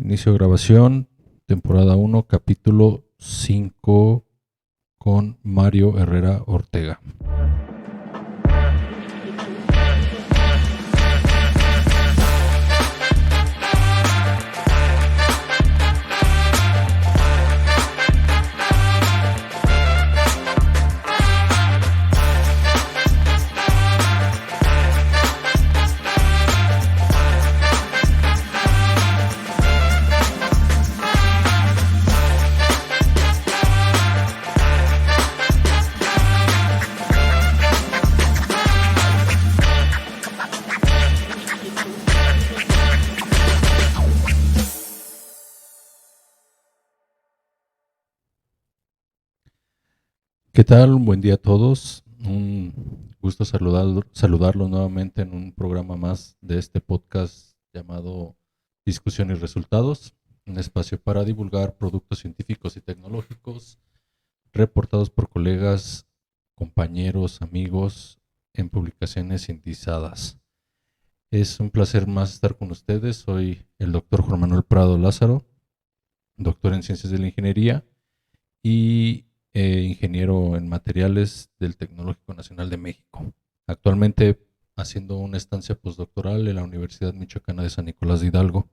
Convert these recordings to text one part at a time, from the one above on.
Inicio de grabación, temporada 1, capítulo 5, con Mario Herrera Ortega. ¿Qué tal? Buen día a todos. Un gusto saludarlos nuevamente en un programa más de este podcast llamado Discusión y Resultados, un espacio para divulgar productos científicos y tecnológicos reportados por colegas, compañeros, amigos en publicaciones cientizadas. Es un placer más estar con ustedes. Soy el doctor Juan Manuel Prado Lázaro, doctor en Ciencias de la Ingeniería y ingeniero en materiales del Tecnológico Nacional de México. Actualmente haciendo una estancia postdoctoral en la Universidad Michoacana de San Nicolás de Hidalgo.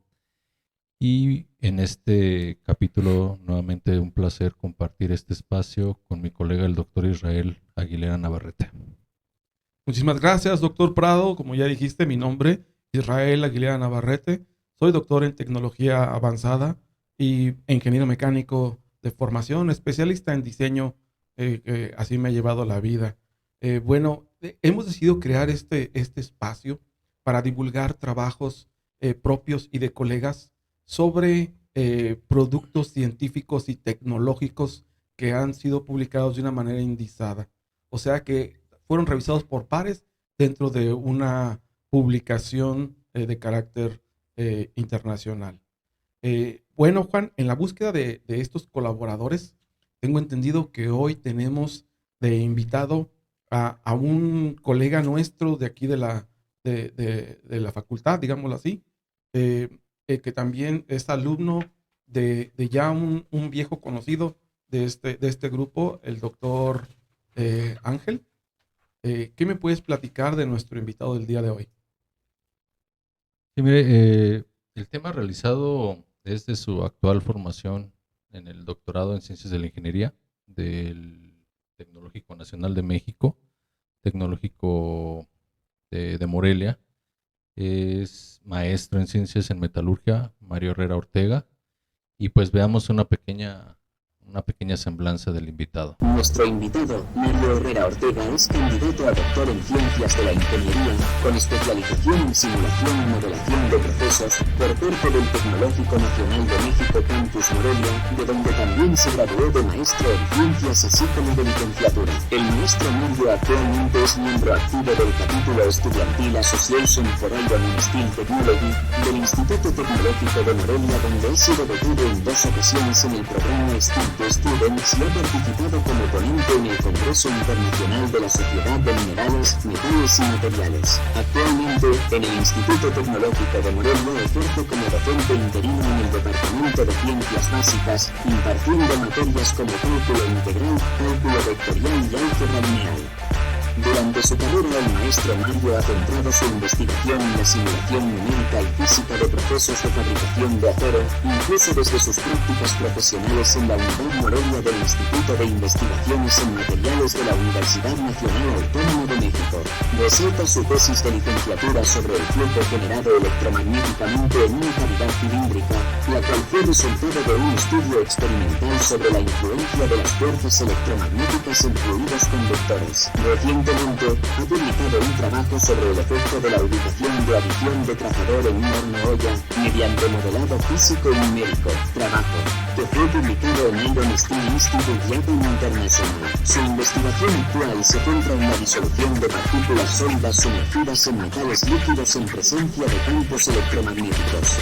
Y en este capítulo, nuevamente un placer compartir este espacio con mi colega el doctor Israel Aguilera Navarrete. Muchísimas gracias, doctor Prado. Como ya dijiste, mi nombre es Israel Aguilera Navarrete. Soy doctor en tecnología avanzada y ingeniero mecánico de formación, especialista en diseño, así me ha llevado la vida. Hemos decidido crear este espacio para divulgar trabajos propios y de colegas sobre productos científicos y tecnológicos que han sido publicados de una manera indizada. O sea que fueron revisados por pares dentro de una publicación de carácter internacional. Juan, en la búsqueda de estos colaboradores, tengo entendido que hoy tenemos de invitado a un colega nuestro de aquí de la facultad, digámoslo así, que también es alumno de ya un viejo conocido de este grupo, el doctor Ángel. ¿Qué me puedes platicar de nuestro invitado del día de hoy? Sí, mire, el tema realizado es de su actual formación en el doctorado en Ciencias de la Ingeniería del Tecnológico Nacional de México, Tecnológico de Morelia. Es maestro en Ciencias en Metalurgia, Mario Herrera Ortega. Y pues veamos una pequeña semblanza del invitado. Nuestro invitado, Mario Herrera Ortega, es candidato a doctor en Ciencias de la Ingeniería, con especialización en simulación y modelación de procesos, por parte del Tecnológico Nacional de México Campus Morelia, de donde también se graduó de maestro en Ciencias así como de licenciatura. El maestro Mario actualmente es miembro activo del capítulo estudiantil Association for Iron and Steel Technology, del Instituto Tecnológico de Morelia, donde ha sido becado en 2 ocasiones en el programa STEAM Students y ha participado como ponente en el Congreso Internacional de la Sociedad de Minerales, Metales y Materiales. Actualmente, en el Instituto Tecnológico de Morelia ejerce como docente interino en el Departamento de Ciencias Básicas, impartiendo materias como cálculo integral, cálculo vectorial y álgebra lineal. Durante su carrera, el maestro Mario ha centrado su investigación en la simulación numérica y física de procesos de fabricación de acero, incluso desde sus prácticas profesionales en la Unidad Morelia del Instituto de Investigaciones en Materiales de la Universidad Nacional Autónoma de México. Resalta su tesis de licenciatura sobre el flujo generado electromagnéticamente en una cavidad cilíndrica, la cual fue resultado de un estudio experimental sobre la influencia de las fuerzas electromagnéticas en fluidos conductores. Recientemente ha publicado un trabajo sobre el efecto de la ubicación de adición de trazador en un horno-olla mediante modelado físico y numérico, trabajo que fue publicado en Iron Steel Institute Japan International. Su investigación actual se centra en la disolución de partículas sólidas sumergidas en metales líquidos en presencia de campos electromagnéticos.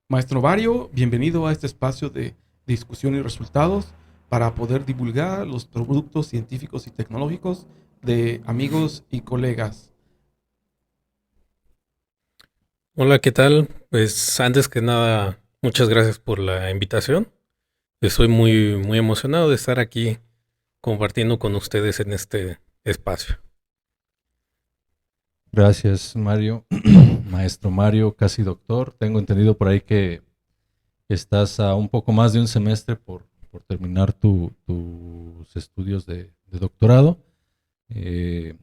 Maestro Mario, bienvenido a este espacio de discusión y resultados para poder divulgar los productos científicos y tecnológicos de amigos y colegas. Hola, ¿qué tal? Pues antes que nada, muchas gracias por la invitación. Estoy muy emocionado de estar aquí compartiendo con ustedes en este espacio. Gracias, Mario. Maestro Mario, casi doctor. Tengo entendido por ahí que estás a un poco más de un semestre por terminar tus estudios de doctorado. Eh,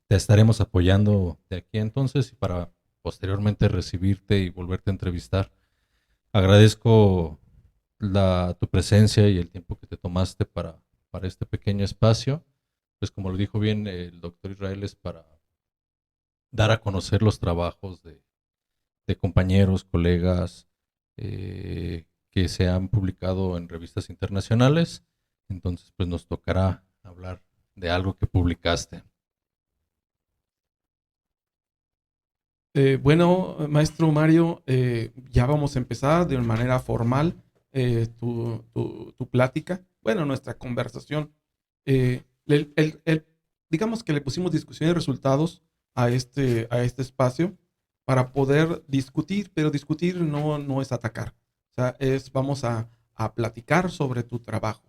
te estaremos apoyando de aquí entonces y para posteriormente recibirte y volverte a entrevistar. Agradezco tu presencia y el tiempo que te tomaste para este pequeño espacio. Pues como lo dijo bien el doctor Israel, es para dar a conocer los trabajos de compañeros, colegas que se han publicado en revistas internacionales. Entonces, pues nos tocará hablar de algo que publicaste. Bueno, maestro Mario, ya vamos a empezar de manera formal tu plática, bueno, nuestra conversación. Digamos que le pusimos discusión y resultados a este espacio para poder discutir, pero discutir no es atacar. O sea, vamos a platicar sobre tu trabajo.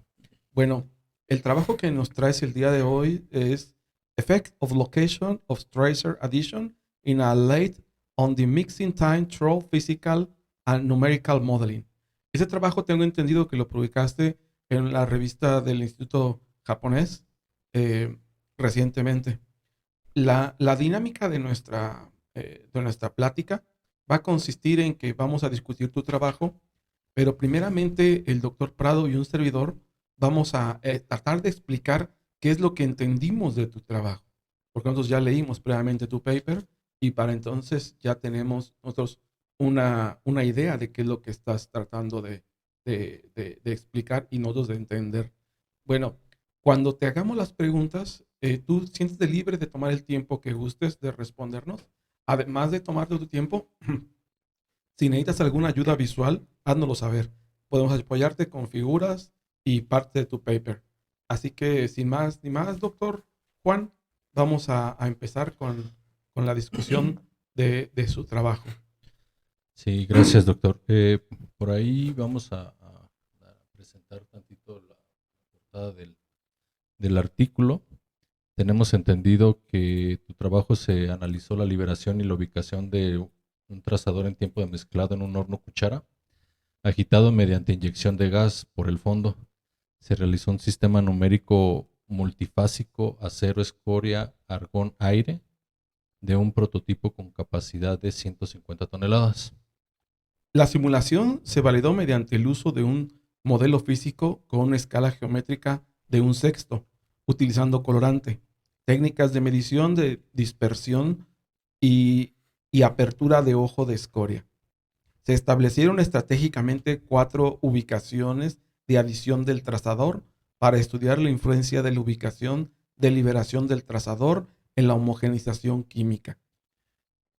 Bueno, el trabajo que nos traes el día de hoy es Effect of Location of Tracer Addition in a Late on the Mixing Time Through Physical and Numerical Modeling. Ese trabajo tengo entendido que lo publicaste en la revista del Instituto Japonés eh, recientemente. La dinámica de nuestra plática va a consistir en que vamos a discutir tu trabajo, pero primeramente el doctor Prado y un servidor vamos a tratar de explicar qué es lo que entendimos de tu trabajo, porque nosotros ya leímos previamente tu paper y para entonces ya tenemos nosotros una idea de qué es lo que estás tratando de explicar y nosotros de entender. Bueno, cuando te hagamos las preguntas, tú siéntete libre de tomar el tiempo que gustes de respondernos. Además de tomarte tu tiempo, si necesitas alguna ayuda visual, háznoslo saber. Podemos apoyarte con figuras y parte de tu paper. Así que sin más ni más, doctor Juan, vamos a empezar con la discusión de su trabajo. Sí, gracias, doctor. Por ahí vamos a presentar tantito la portada del artículo. Tenemos entendido que tu trabajo se analizó la liberación y la ubicación de un trazador en tiempo de mezclado en un horno cuchara, agitado mediante inyección de gas por el fondo. Se realizó un sistema numérico multifásico acero, escoria, argón, aire de un prototipo con capacidad de 150 toneladas. La simulación se validó mediante el uso de un modelo físico con una escala geométrica de un sexto, utilizando colorante, técnicas de medición de dispersión y apertura de ojo de escoria. Se establecieron estratégicamente 4 ubicaciones de adición del trazador para estudiar la influencia de la ubicación de liberación del trazador en la homogeneización química.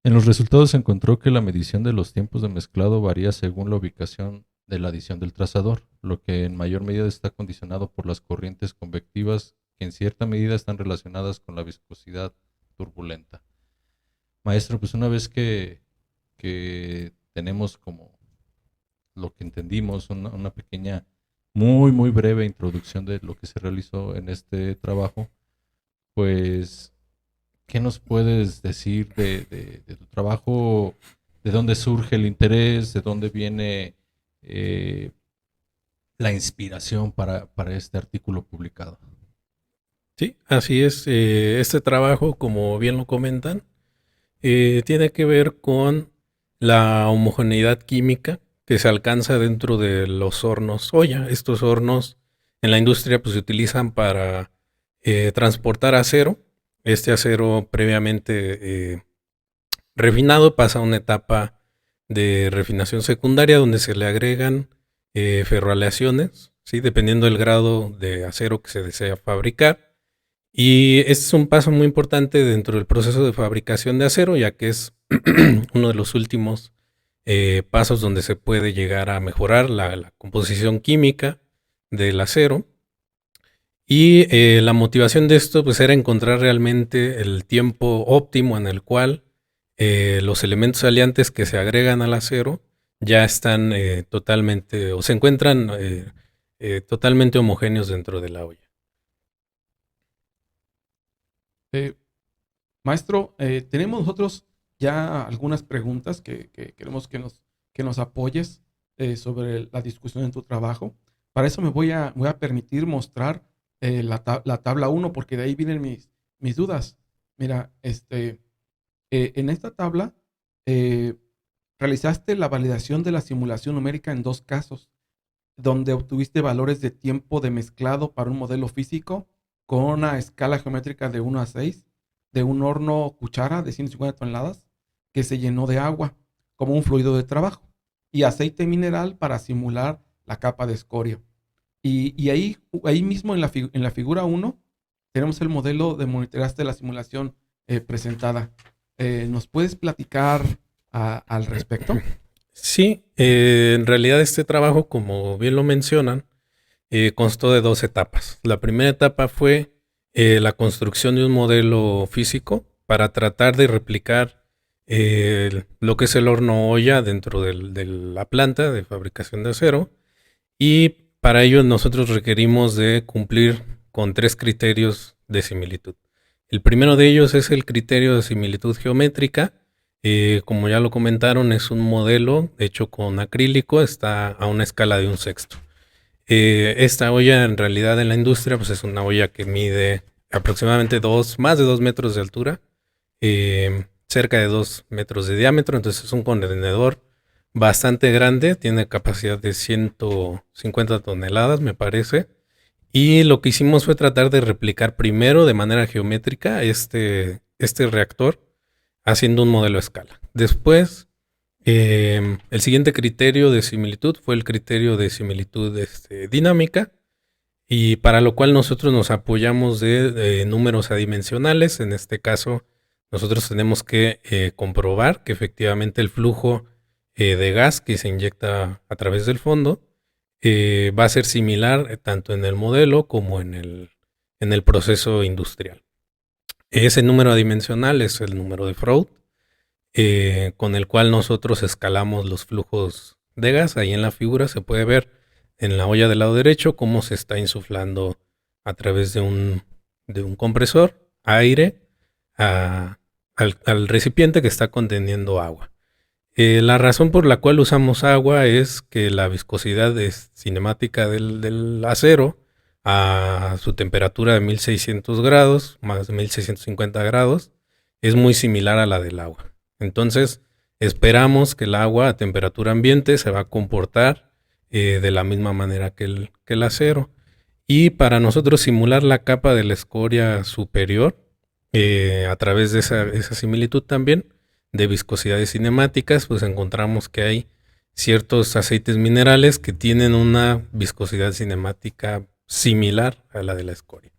En los resultados se encontró que la medición de los tiempos de mezclado varía según la ubicación de la adición del trazador, lo que en mayor medida está condicionado por las corrientes convectivas que en cierta medida están relacionadas con la viscosidad turbulenta. Maestro, pues una vez que tenemos como lo que entendimos, una pequeña, muy breve introducción de lo que se realizó en este trabajo, pues, ¿qué nos puedes decir de tu trabajo? ¿De dónde surge el interés? ¿De dónde viene la inspiración para este artículo publicado? Sí, así es. Este trabajo, como bien lo comentan, tiene que ver con la homogeneidad química que se alcanza dentro de los hornos olla. Estos hornos en la industria pues, se utilizan para transportar acero. Este acero previamente refinado pasa a una etapa de refinación secundaria donde se le agregan ferroaleaciones, ¿sí? Dependiendo del grado de acero que se desea fabricar. Y este es un paso muy importante dentro del proceso de fabricación de acero, ya que es uno de los últimos pasos donde se puede llegar a mejorar la composición química del acero. Y la motivación de esto pues, era encontrar realmente el tiempo óptimo en el cual los elementos aliantes que se agregan al acero ya están totalmente, o se encuentran totalmente homogéneos dentro de la olla. Maestro, tenemos nosotros ya algunas preguntas que queremos que nos apoyes sobre la discusión en tu trabajo. Para eso me voy a permitir mostrar la tabla 1, porque de ahí vienen mis dudas. Mira, en esta tabla realizaste la validación de la simulación numérica en 2 casos, donde obtuviste valores de tiempo de mezclado para un modelo físico con una escala geométrica de 1 a 6 de un horno cuchara de 150 toneladas que se llenó de agua como un fluido de trabajo y aceite mineral para simular la capa de escoria. Y ahí mismo en la figura 1 tenemos el modelo de monitoreaste la simulación presentada. ¿Nos puedes platicar al respecto? Sí, en realidad este trabajo, como bien lo mencionan, constó de 2 etapas. La primera etapa fue la construcción de un modelo físico para tratar de replicar lo que es el horno olla dentro de la planta de fabricación de acero, y para ello nosotros requerimos de cumplir con 3 criterios de similitud. El primero de ellos es el criterio de similitud geométrica. Como ya lo comentaron, es un modelo hecho con acrílico, está a una escala de 1/6. Esta olla en realidad en la industria pues es una olla que mide aproximadamente más de 2 metros de altura, cerca de 2 metros de diámetro, entonces es un contenedor bastante grande, tiene capacidad de 150 toneladas me parece, y lo que hicimos fue tratar de replicar primero de manera geométrica este reactor haciendo un modelo a escala. Después, el siguiente criterio de similitud fue el criterio de similitud dinámica, y para lo cual nosotros nos apoyamos de números adimensionales. En este caso, nosotros tenemos que comprobar que efectivamente el flujo de gas que se inyecta a través del fondo va a ser similar tanto en el modelo como en el proceso industrial. Ese número adimensional es el número de Froude, con el cual nosotros escalamos los flujos de gas. Ahí en la figura se puede ver en la olla del lado derecho cómo se está insuflando a través de un compresor aire al recipiente que está conteniendo agua. La razón por la cual usamos agua es que la viscosidad cinemática del acero a su temperatura de 1600 grados, más de 1650 grados, es muy similar a la del agua. Entonces, esperamos que el agua a temperatura ambiente se va a comportar de la misma manera que el acero. Y para nosotros simular la capa de la escoria superior, a través de esa similitud también de viscosidades cinemáticas, pues encontramos que hay ciertos aceites minerales que tienen una viscosidad cinemática similar a la de la escoria.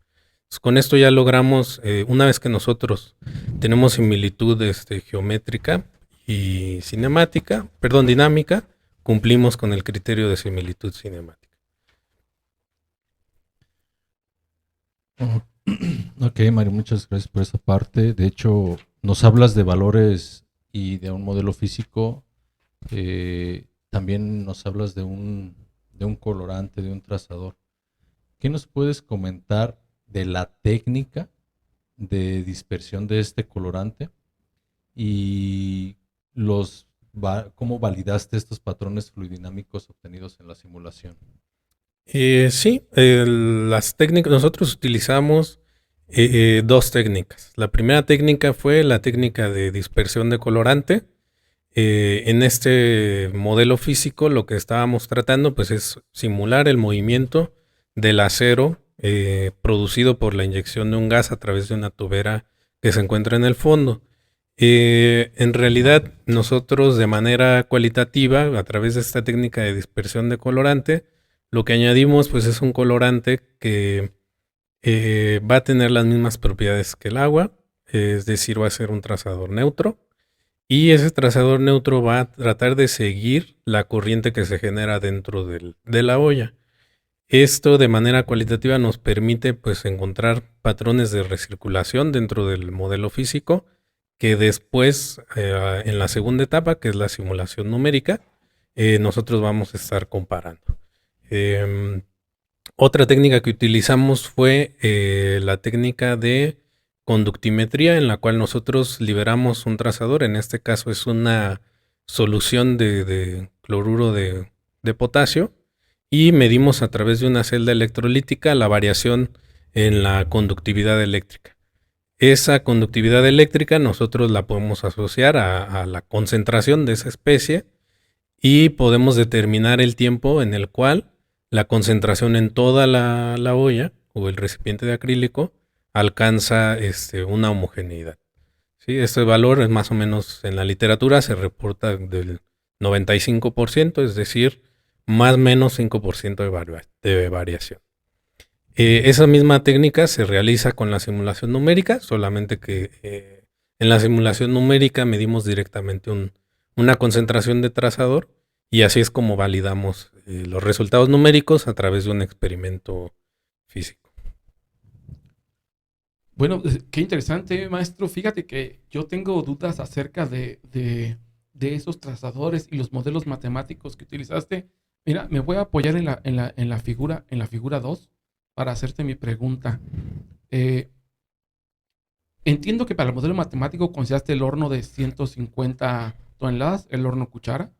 Entonces, con esto ya logramos, una vez que nosotros tenemos similitud geométrica y dinámica, cumplimos con el criterio de similitud cinemática. Ok, Mario, muchas gracias por esa parte. De hecho, nos hablas de valores y de un modelo físico. También nos hablas de un colorante, de un trazador. ¿Qué nos puedes comentar de la técnica de dispersión de este colorante y cómo validaste estos patrones fluidinámicos obtenidos en la simulación? Sí, las técnicas, nosotros utilizamos 2 técnicas. La primera técnica fue la técnica de dispersión de colorante. En este modelo físico lo que estábamos tratando pues es simular el movimiento del acero producido por la inyección de un gas a través de una tubera que se encuentra en el fondo. En realidad nosotros de manera cualitativa, a través de esta técnica de dispersión de colorante, lo que añadimos pues es un colorante que va a tener las mismas propiedades que el agua, es decir, va a ser un trazador neutro, y ese trazador neutro va a tratar de seguir la corriente que se genera dentro de la olla. Esto de manera cualitativa nos permite pues encontrar patrones de recirculación dentro del modelo físico que después, en la segunda etapa, que es la simulación numérica, nosotros vamos a estar comparando. Otra técnica que utilizamos fue la técnica de conductimetría, en la cual nosotros liberamos un trazador. En este caso es una solución de cloruro de potasio, y medimos a través de una celda electrolítica la variación en la conductividad eléctrica. Esa conductividad eléctrica nosotros la podemos asociar a la concentración de esa especie, y podemos determinar el tiempo en el cual la concentración en toda la olla o el recipiente de acrílico alcanza una homogeneidad. ¿Sí? Este valor es más o menos, en la literatura se reporta del 95%, es decir, más o menos 5% de variación. Esa misma técnica se realiza con la simulación numérica, solamente que en la simulación numérica medimos directamente una concentración de trazador, y así es como validamos los resultados numéricos a través de un experimento físico. Bueno, qué interesante, maestro. Fíjate que yo tengo dudas acerca de esos trazadores y los modelos matemáticos que utilizaste. Mira, me voy a apoyar en la figura 2 para hacerte mi pregunta. Entiendo que para el modelo matemático consideraste el horno de 150 toneladas, el horno cuchara.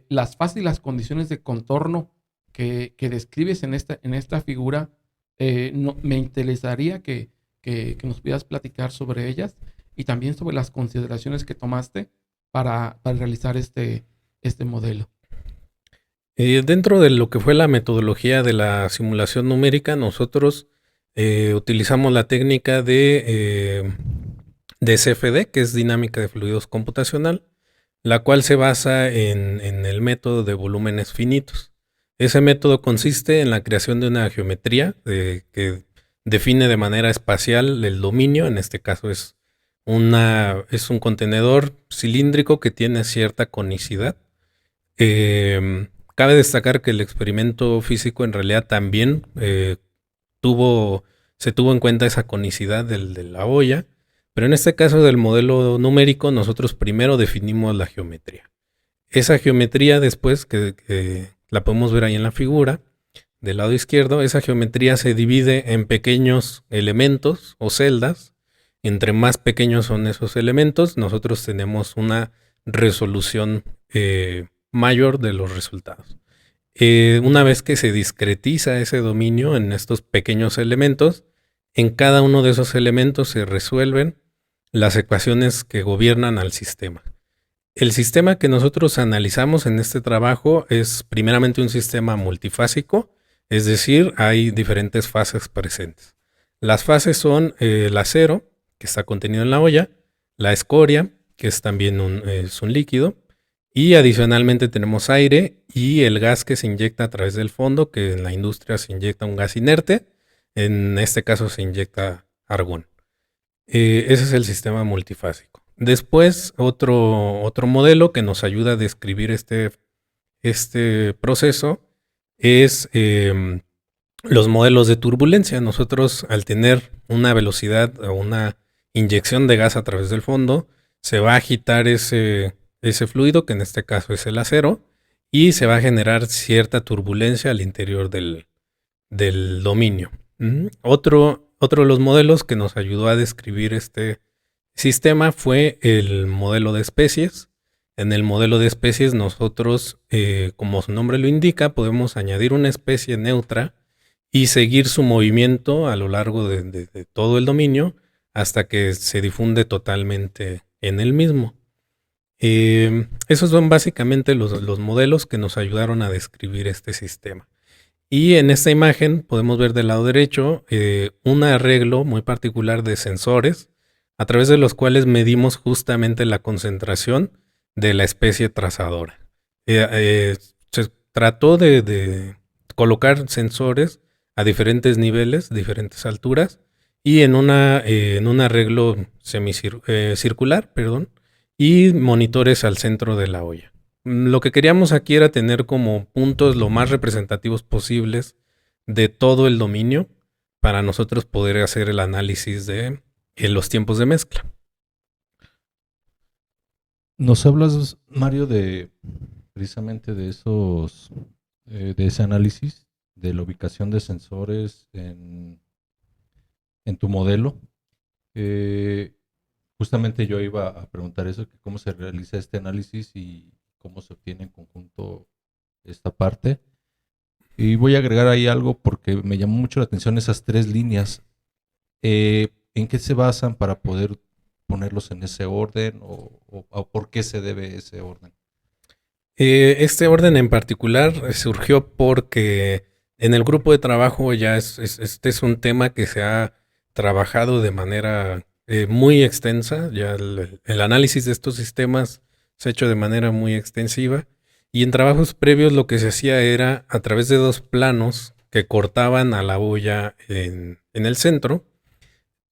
Las fases y las condiciones de contorno que describes en esta figura, me interesaría que nos pudieras platicar sobre ellas, y también sobre las consideraciones que tomaste para realizar este modelo. Dentro de lo que fue la metodología de la simulación numérica, nosotros utilizamos la técnica de CFD, que es dinámica de fluidos computacional, la cual se basa en el método de volúmenes finitos. Ese método consiste en la creación de una geometría que define de manera espacial el dominio. En este caso es un contenedor cilíndrico que tiene cierta conicidad. Cabe destacar que el experimento físico en realidad también se tuvo en cuenta esa conicidad de la olla, pero en este caso del modelo numérico nosotros primero definimos la geometría. Esa geometría después, que la podemos ver ahí en la figura del lado izquierdo, esa geometría se divide en pequeños elementos o celdas. Entre más pequeños son esos elementos, nosotros tenemos una resolución mayor de los resultados. Una vez que se discretiza ese dominio en estos pequeños elementos, en cada uno de esos elementos se resuelven las ecuaciones que gobiernan al sistema. El sistema que nosotros analizamos en este trabajo es primeramente un sistema multifásico, es decir, hay diferentes fases presentes. Las fases son el acero, que está contenido en la olla, la escoria, que es también es un líquido, y adicionalmente tenemos aire y el gas que se inyecta a través del fondo, que en la industria se inyecta un gas inerte, en este caso se inyecta argón. Ese es el sistema multifásico. Después, otro modelo que nos ayuda a describir este proceso es los modelos de turbulencia. Nosotros, al tener una velocidad o una inyección de gas a través del fondo, se va a agitar ese fluido, que en este caso es el acero, y se va a generar cierta turbulencia al interior del dominio. Otro de los modelos que nos ayudó a describir este sistema fue el modelo de especies. En el modelo de especies nosotros, como su nombre lo indica, podemos añadir una especie neutra y seguir su movimiento a lo largo de todo el dominio hasta que se difunde totalmente en el mismo. Esos son básicamente los modelos que nos ayudaron a describir este sistema. Y en esta imagen podemos ver del lado derecho un arreglo muy particular de sensores a través de los cuales medimos justamente la concentración de la especie trazadora. Se trató de colocar sensores a diferentes niveles, diferentes alturas, y en un arreglo circular, y monitores al centro de la olla. Lo que queríamos aquí era tener como puntos lo más representativos posibles de todo el dominio para nosotros poder hacer el análisis de los tiempos de mezcla. Nos hablas, Mario, de precisamente de esos, de ese análisis de la ubicación de sensores en tu modelo. Eh, Justamente yo iba a preguntar eso, que cómo se realiza este análisis y cómo se obtiene en conjunto esta parte. Y voy a agregar ahí algo porque me llamó mucho la atención esas 3 líneas. ¿En qué se basan para poder ponerlos en ese orden o por qué se debe ese orden? Este orden en particular surgió porque en el grupo de trabajo ya este es un tema que se ha trabajado de manera muy extensa. Ya el análisis de estos sistemas se ha hecho de manera muy extensiva. Y en trabajos previos lo que se hacía era a través de 2 planos que cortaban a la olla en el centro,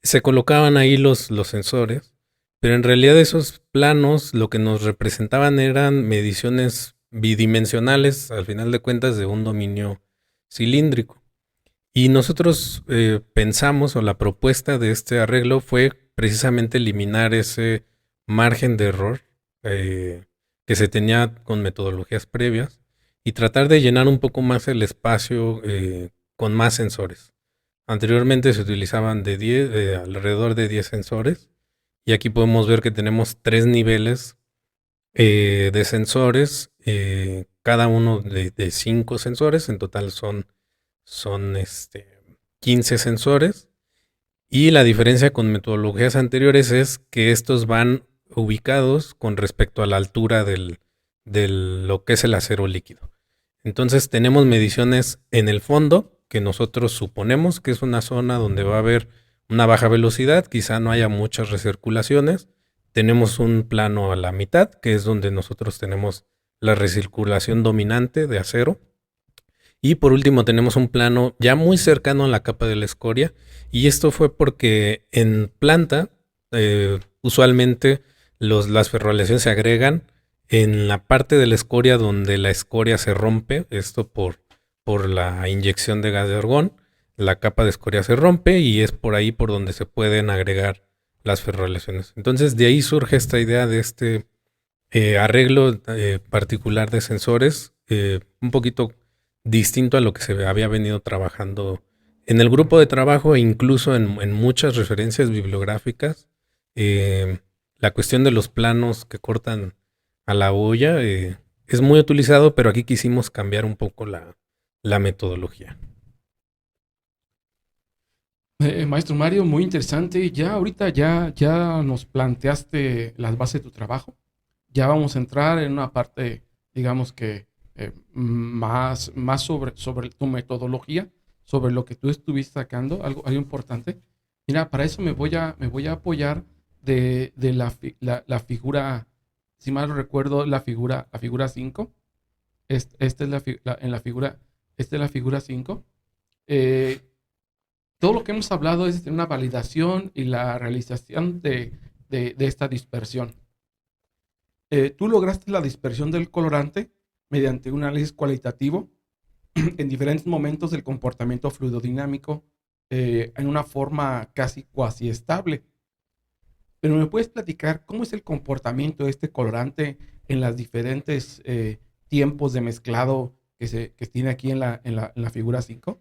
se colocaban ahí los sensores, pero en realidad esos planos lo que nos representaban eran mediciones bidimensionales, al final de cuentas, de un dominio cilíndrico. Y nosotros pensamos, o la propuesta de este arreglo fue precisamente eliminar ese margen de error que se tenía con metodologías previas y tratar de llenar un poco más el espacio con más sensores. Anteriormente se utilizaban alrededor de 10 sensores y aquí podemos ver que tenemos 3 niveles de sensores, cada uno de 5 sensores, en total son 15 sensores. Y la diferencia con metodologías anteriores es que estos van ubicados con respecto a la altura de lo que es el acero líquido. Entonces tenemos mediciones en el fondo, que nosotros suponemos que es una zona donde va a haber una baja velocidad, quizá no haya muchas recirculaciones. Tenemos un plano a la mitad, que es donde nosotros tenemos la recirculación dominante de acero. Y por último tenemos un plano ya muy cercano a la capa de la escoria. Y esto fue porque en planta usualmente las ferroaleaciones se agregan en la parte de la escoria donde la escoria se rompe. Esto por la inyección de gas de argón. La capa de escoria se rompe y es por ahí por donde se pueden agregar las ferroaleaciones. Entonces de ahí surge esta idea de este arreglo particular de sensores, un poquito distinto a lo que se había venido trabajando en el grupo de trabajo e incluso en muchas referencias bibliográficas. La cuestión de los planos que cortan a la olla es muy utilizado, pero aquí quisimos cambiar un poco la metodología. Maestro Mario, muy interesante. Ya ahorita ya nos planteaste las bases de tu trabajo. Ya vamos a entrar en una parte, digamos que más sobre tu metodología, sobre lo que tú estuviste sacando, algo importante. Mira, para eso me voy a apoyar de la figura, si mal no recuerdo, la figura 5. Esta es la figura 5. Todo lo que hemos hablado es de una validación y la realización de esta dispersión. Tú lograste la dispersión del colorante mediante un análisis cualitativo en diferentes momentos del comportamiento fluidodinámico en una forma casi cuasi estable. Pero ¿me puedes platicar cómo es el comportamiento de este colorante en las diferentes tiempos de mezclado que tiene aquí en la figura 5?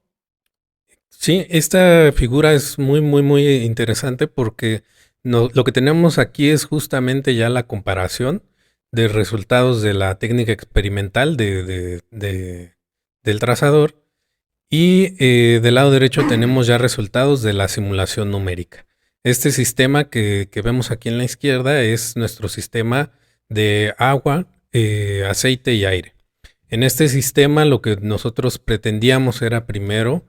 Sí, esta figura es muy, muy, muy interesante porque lo que tenemos aquí es justamente ya la comparación de resultados de la técnica experimental del trazador y del lado derecho tenemos ya resultados de la simulación numérica. Este sistema que vemos aquí en la izquierda es nuestro sistema de agua, aceite y aire. En este sistema lo que nosotros pretendíamos era primero,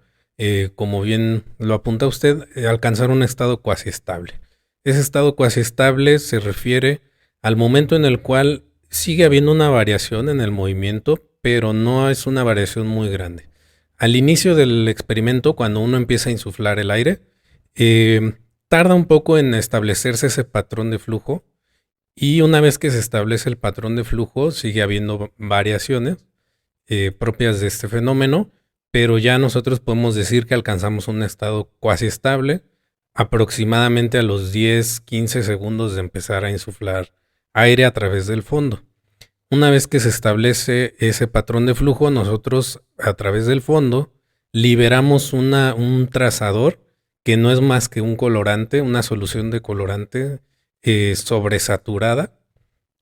como bien lo apunta usted, alcanzar un estado cuasi estable. Ese estado cuasi estable se refiere al momento en el cual sigue habiendo una variación en el movimiento, pero no es una variación muy grande. Al inicio del experimento, cuando uno empieza a insuflar el aire, tarda un poco en establecerse ese patrón de flujo y una vez que se establece el patrón de flujo sigue habiendo variaciones propias de este fenómeno, pero ya nosotros podemos decir que alcanzamos un estado cuasi estable aproximadamente a los 10-15 segundos de empezar a insuflar aire a través del fondo. Una vez que se establece ese patrón de flujo, nosotros a través del fondo liberamos un trazador que no es más que un colorante, una solución de colorante sobresaturada,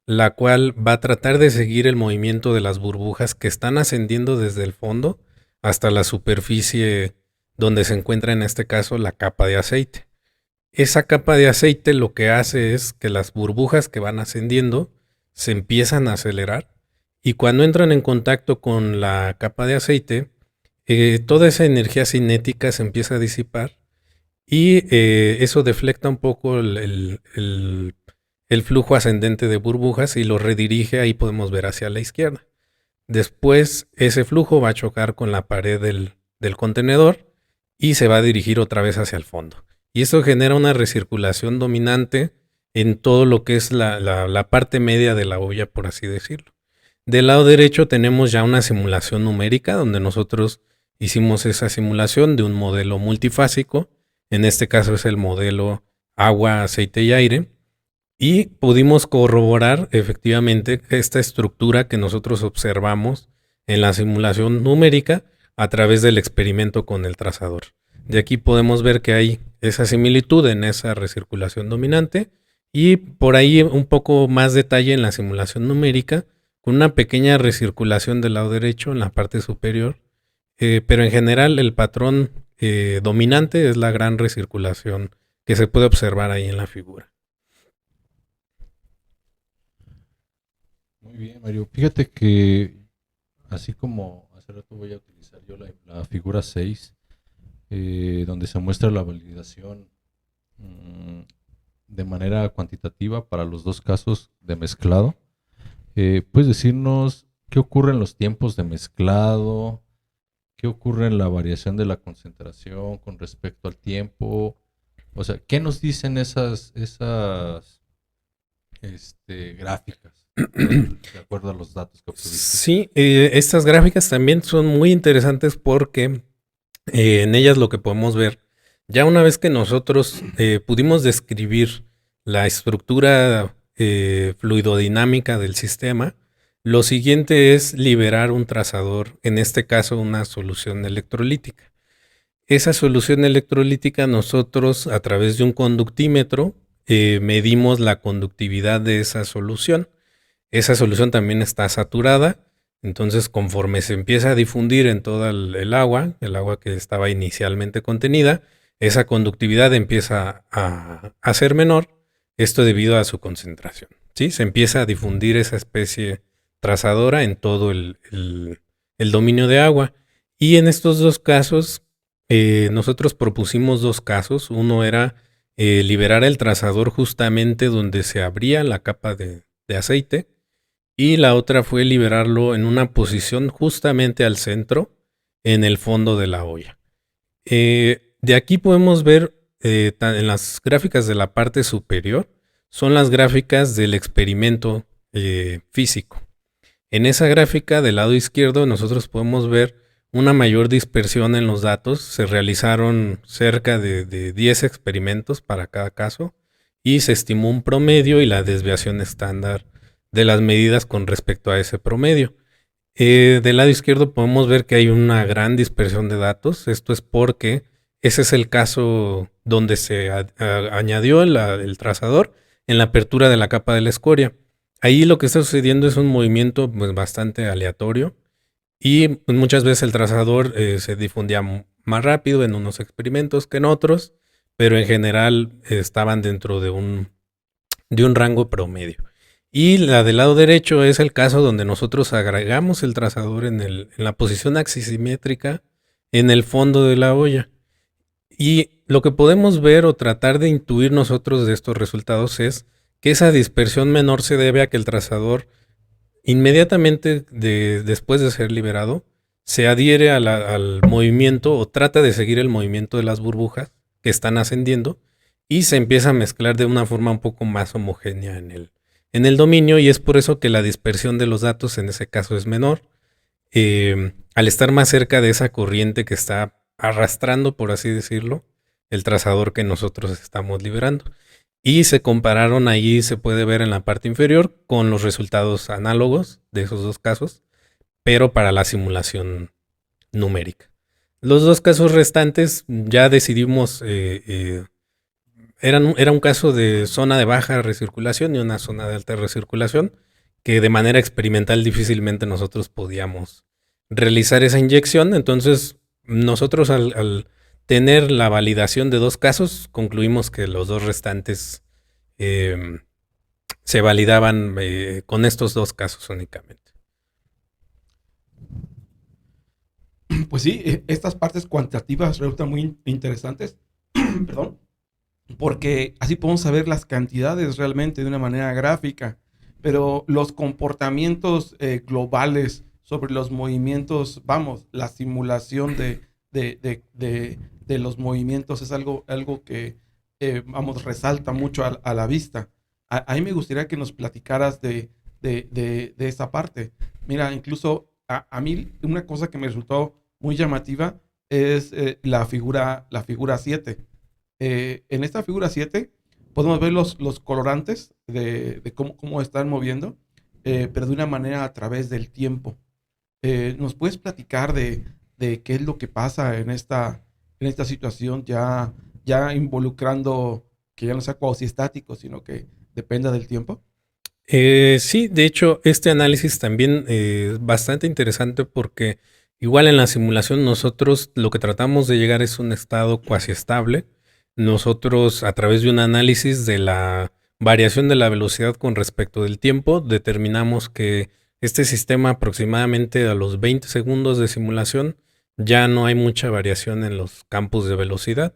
la cual va a tratar de seguir el movimiento de las burbujas que están ascendiendo desde el fondo hasta la superficie donde se encuentra en este caso la capa de aceite. Esa capa de aceite lo que hace es que las burbujas que van ascendiendo se empiezan a acelerar y cuando entran en contacto con la capa de aceite, toda esa energía cinética se empieza a disipar y eso deflecta un poco el flujo ascendente de burbujas y lo redirige, ahí podemos ver hacia la izquierda. Después ese flujo va a chocar con la pared del contenedor y se va a dirigir otra vez hacia el fondo. Y eso genera una recirculación dominante en todo lo que es la parte media de la olla, por así decirlo. Del lado derecho tenemos ya una simulación numérica donde nosotros hicimos esa simulación de un modelo multifásico. En este caso es el modelo agua, aceite y aire. Y pudimos corroborar efectivamente esta estructura que nosotros observamos en la simulación numérica a través del experimento con el trazador. De aquí podemos ver que hay esa similitud en esa recirculación dominante y por ahí un poco más detalle en la simulación numérica con una pequeña recirculación del lado derecho en la parte superior, pero en general el patrón dominante es la gran recirculación que se puede observar ahí en la figura. Muy bien, Mario. Fíjate que así como hace rato voy a utilizar yo la figura 6, donde se muestra la validación de manera cuantitativa para los dos casos de mezclado. ¿Puedes decirnos qué ocurre en los tiempos de mezclado? ¿Qué ocurre en la variación de la concentración con respecto al tiempo? O sea, ¿qué nos dicen esas gráficas de acuerdo a los datos que obtuviste? Sí, estas gráficas también son muy interesantes porque en ellas lo que podemos ver, ya una vez que nosotros pudimos describir la estructura fluidodinámica del sistema, lo siguiente es liberar un trazador, en este caso una solución electrolítica. Esa solución electrolítica nosotros a través de un conductímetro medimos la conductividad de esa solución. Esa solución también está saturada, entonces conforme se empieza a difundir en toda el agua que estaba inicialmente contenida, esa conductividad empieza a ser menor, esto debido a su concentración, ¿sí? Se empieza a difundir esa especie trazadora en todo el dominio de agua. Y en estos dos casos, nosotros propusimos dos casos. Uno era liberar el trazador justamente donde se abría la capa de aceite. Y la otra fue liberarlo en una posición justamente al centro, en el fondo de la olla. De aquí podemos ver en las gráficas de la parte superior, son las gráficas del experimento físico. En esa gráfica del lado izquierdo nosotros podemos ver una mayor dispersión en los datos. Se realizaron cerca de 10 experimentos para cada caso y se estimó un promedio y la desviación estándar de las medidas con respecto a ese promedio. Del lado izquierdo podemos ver que hay una gran dispersión de datos. Esto es porque ese es el caso donde se añadió el trazador en la apertura de la capa de la escoria. Ahí lo que está sucediendo es un movimiento pues, bastante aleatorio y pues, muchas veces el trazador se difundía más rápido en unos experimentos que en otros, pero en general estaban dentro de un rango promedio. Y la del lado derecho es el caso donde nosotros agregamos el trazador en la posición axisimétrica en el fondo de la olla. Y lo que podemos ver o tratar de intuir nosotros de estos resultados es que esa dispersión menor se debe a que el trazador inmediatamente después de ser liberado se adhiere al movimiento o trata de seguir el movimiento de las burbujas que están ascendiendo y se empieza a mezclar de una forma un poco más homogénea en el dominio, y es por eso que la dispersión de los datos en ese caso es menor. Al estar más cerca de esa corriente que está arrastrando, por así decirlo, el trazador que nosotros estamos liberando. y se compararon, ahí se puede ver en la parte inferior, con los resultados análogos de esos dos casos, pero para la simulación numérica. Los dos casos restantes ya decidimos, era un caso de zona de baja recirculación y una zona de alta recirculación, que de manera experimental difícilmente nosotros podíamos realizar esa inyección. Entonces nosotros al tener la validación de dos casos, concluimos que los dos restantes se validaban con estos dos casos únicamente. Pues sí, estas partes cuantitativas resultan muy interesantes, perdón, porque así podemos saber las cantidades realmente de una manera gráfica, pero los comportamientos globales sobre los movimientos, vamos, la simulación de los movimientos es algo que, vamos, resalta mucho a la vista. A mí me gustaría que nos platicaras de esa parte. Mira, incluso a mí una cosa que me resultó muy llamativa es la figura 7. En esta figura 7 podemos ver los colorantes de cómo están moviendo, pero de una manera a través del tiempo. ¿Nos puedes platicar de qué es lo que pasa en esta situación ya involucrando que ya no sea cuasiestático, sino que dependa del tiempo? Sí, de hecho, este análisis también es bastante interesante porque igual en la simulación nosotros lo que tratamos de llegar es un estado cuasi estable. Nosotros a través de un análisis de la variación de la velocidad con respecto del tiempo determinamos que este sistema aproximadamente a los 20 segundos de simulación ya no hay mucha variación en los campos de velocidad.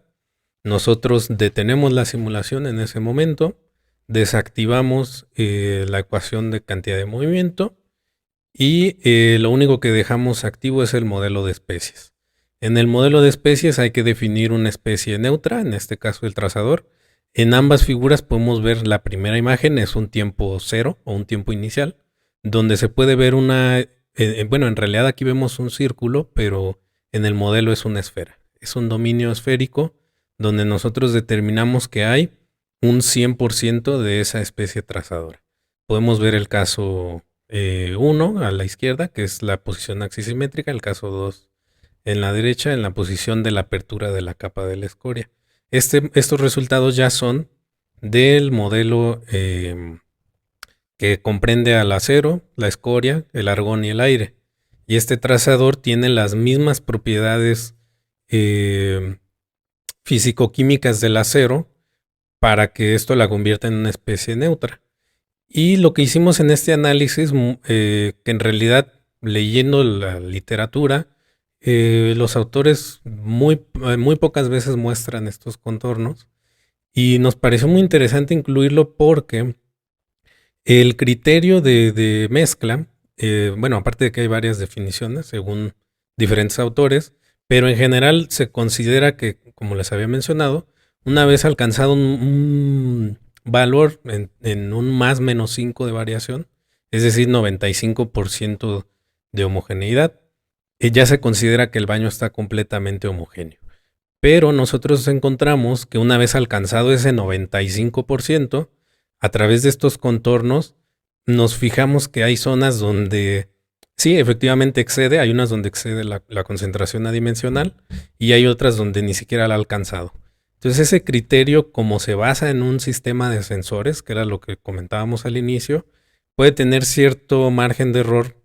Nosotros detenemos la simulación en ese momento, desactivamos la ecuación de cantidad de movimiento y lo único que dejamos activo es el modelo de especies. En el modelo de especies hay que definir una especie neutra, en este caso el trazador. En ambas figuras podemos ver la primera imagen, es un tiempo cero o un tiempo inicial, donde se puede ver bueno, en realidad aquí vemos un círculo, pero en el modelo es una esfera. Es un dominio esférico donde nosotros determinamos que hay un 100% de esa especie trazadora. Podemos ver el caso 1 a la izquierda, que es la posición axisimétrica, el caso 2 en la derecha, en la posición de la apertura de la capa de la escoria. Estos resultados ya son del modelo que comprende al acero, la escoria, el argón y el aire. Y este trazador tiene las mismas propiedades físico-químicas del acero para que esto la convierta en una especie neutra. Y lo que hicimos en este análisis, que en realidad leyendo la literatura, los autores muy pocas veces muestran estos contornos y nos pareció muy interesante incluirlo porque el criterio de mezcla, bueno, aparte de que hay varias definiciones según diferentes autores, pero en general se considera que, como les había mencionado, una vez alcanzado un valor en un más menos 5 de variación, es decir, 95% de homogeneidad, ya se considera que el baño está completamente homogéneo. Pero nosotros encontramos que una vez alcanzado ese 95%, a través de estos contornos, nos fijamos que hay zonas donde sí, efectivamente excede, hay unas donde excede la concentración adimensional y hay otras donde ni siquiera la ha alcanzado. Entonces ese criterio, como se basa en un sistema de sensores, que era lo que comentábamos al inicio, puede tener cierto margen de error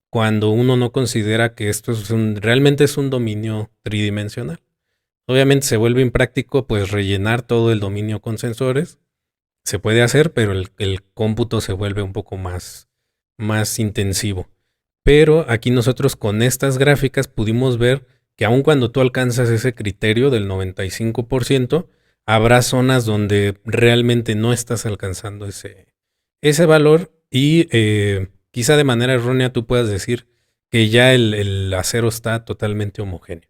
cuando uno no considera que esto realmente es un dominio tridimensional. Obviamente se vuelve impráctico pues rellenar todo el dominio con sensores. Se puede hacer, pero el cómputo se vuelve un poco más intensivo. Pero aquí nosotros con estas gráficas pudimos ver que aun cuando tú alcanzas ese criterio del 95%, habrá zonas donde realmente no estás alcanzando ese valor y quizá de manera errónea tú puedas decir que ya el acero está totalmente homogéneo.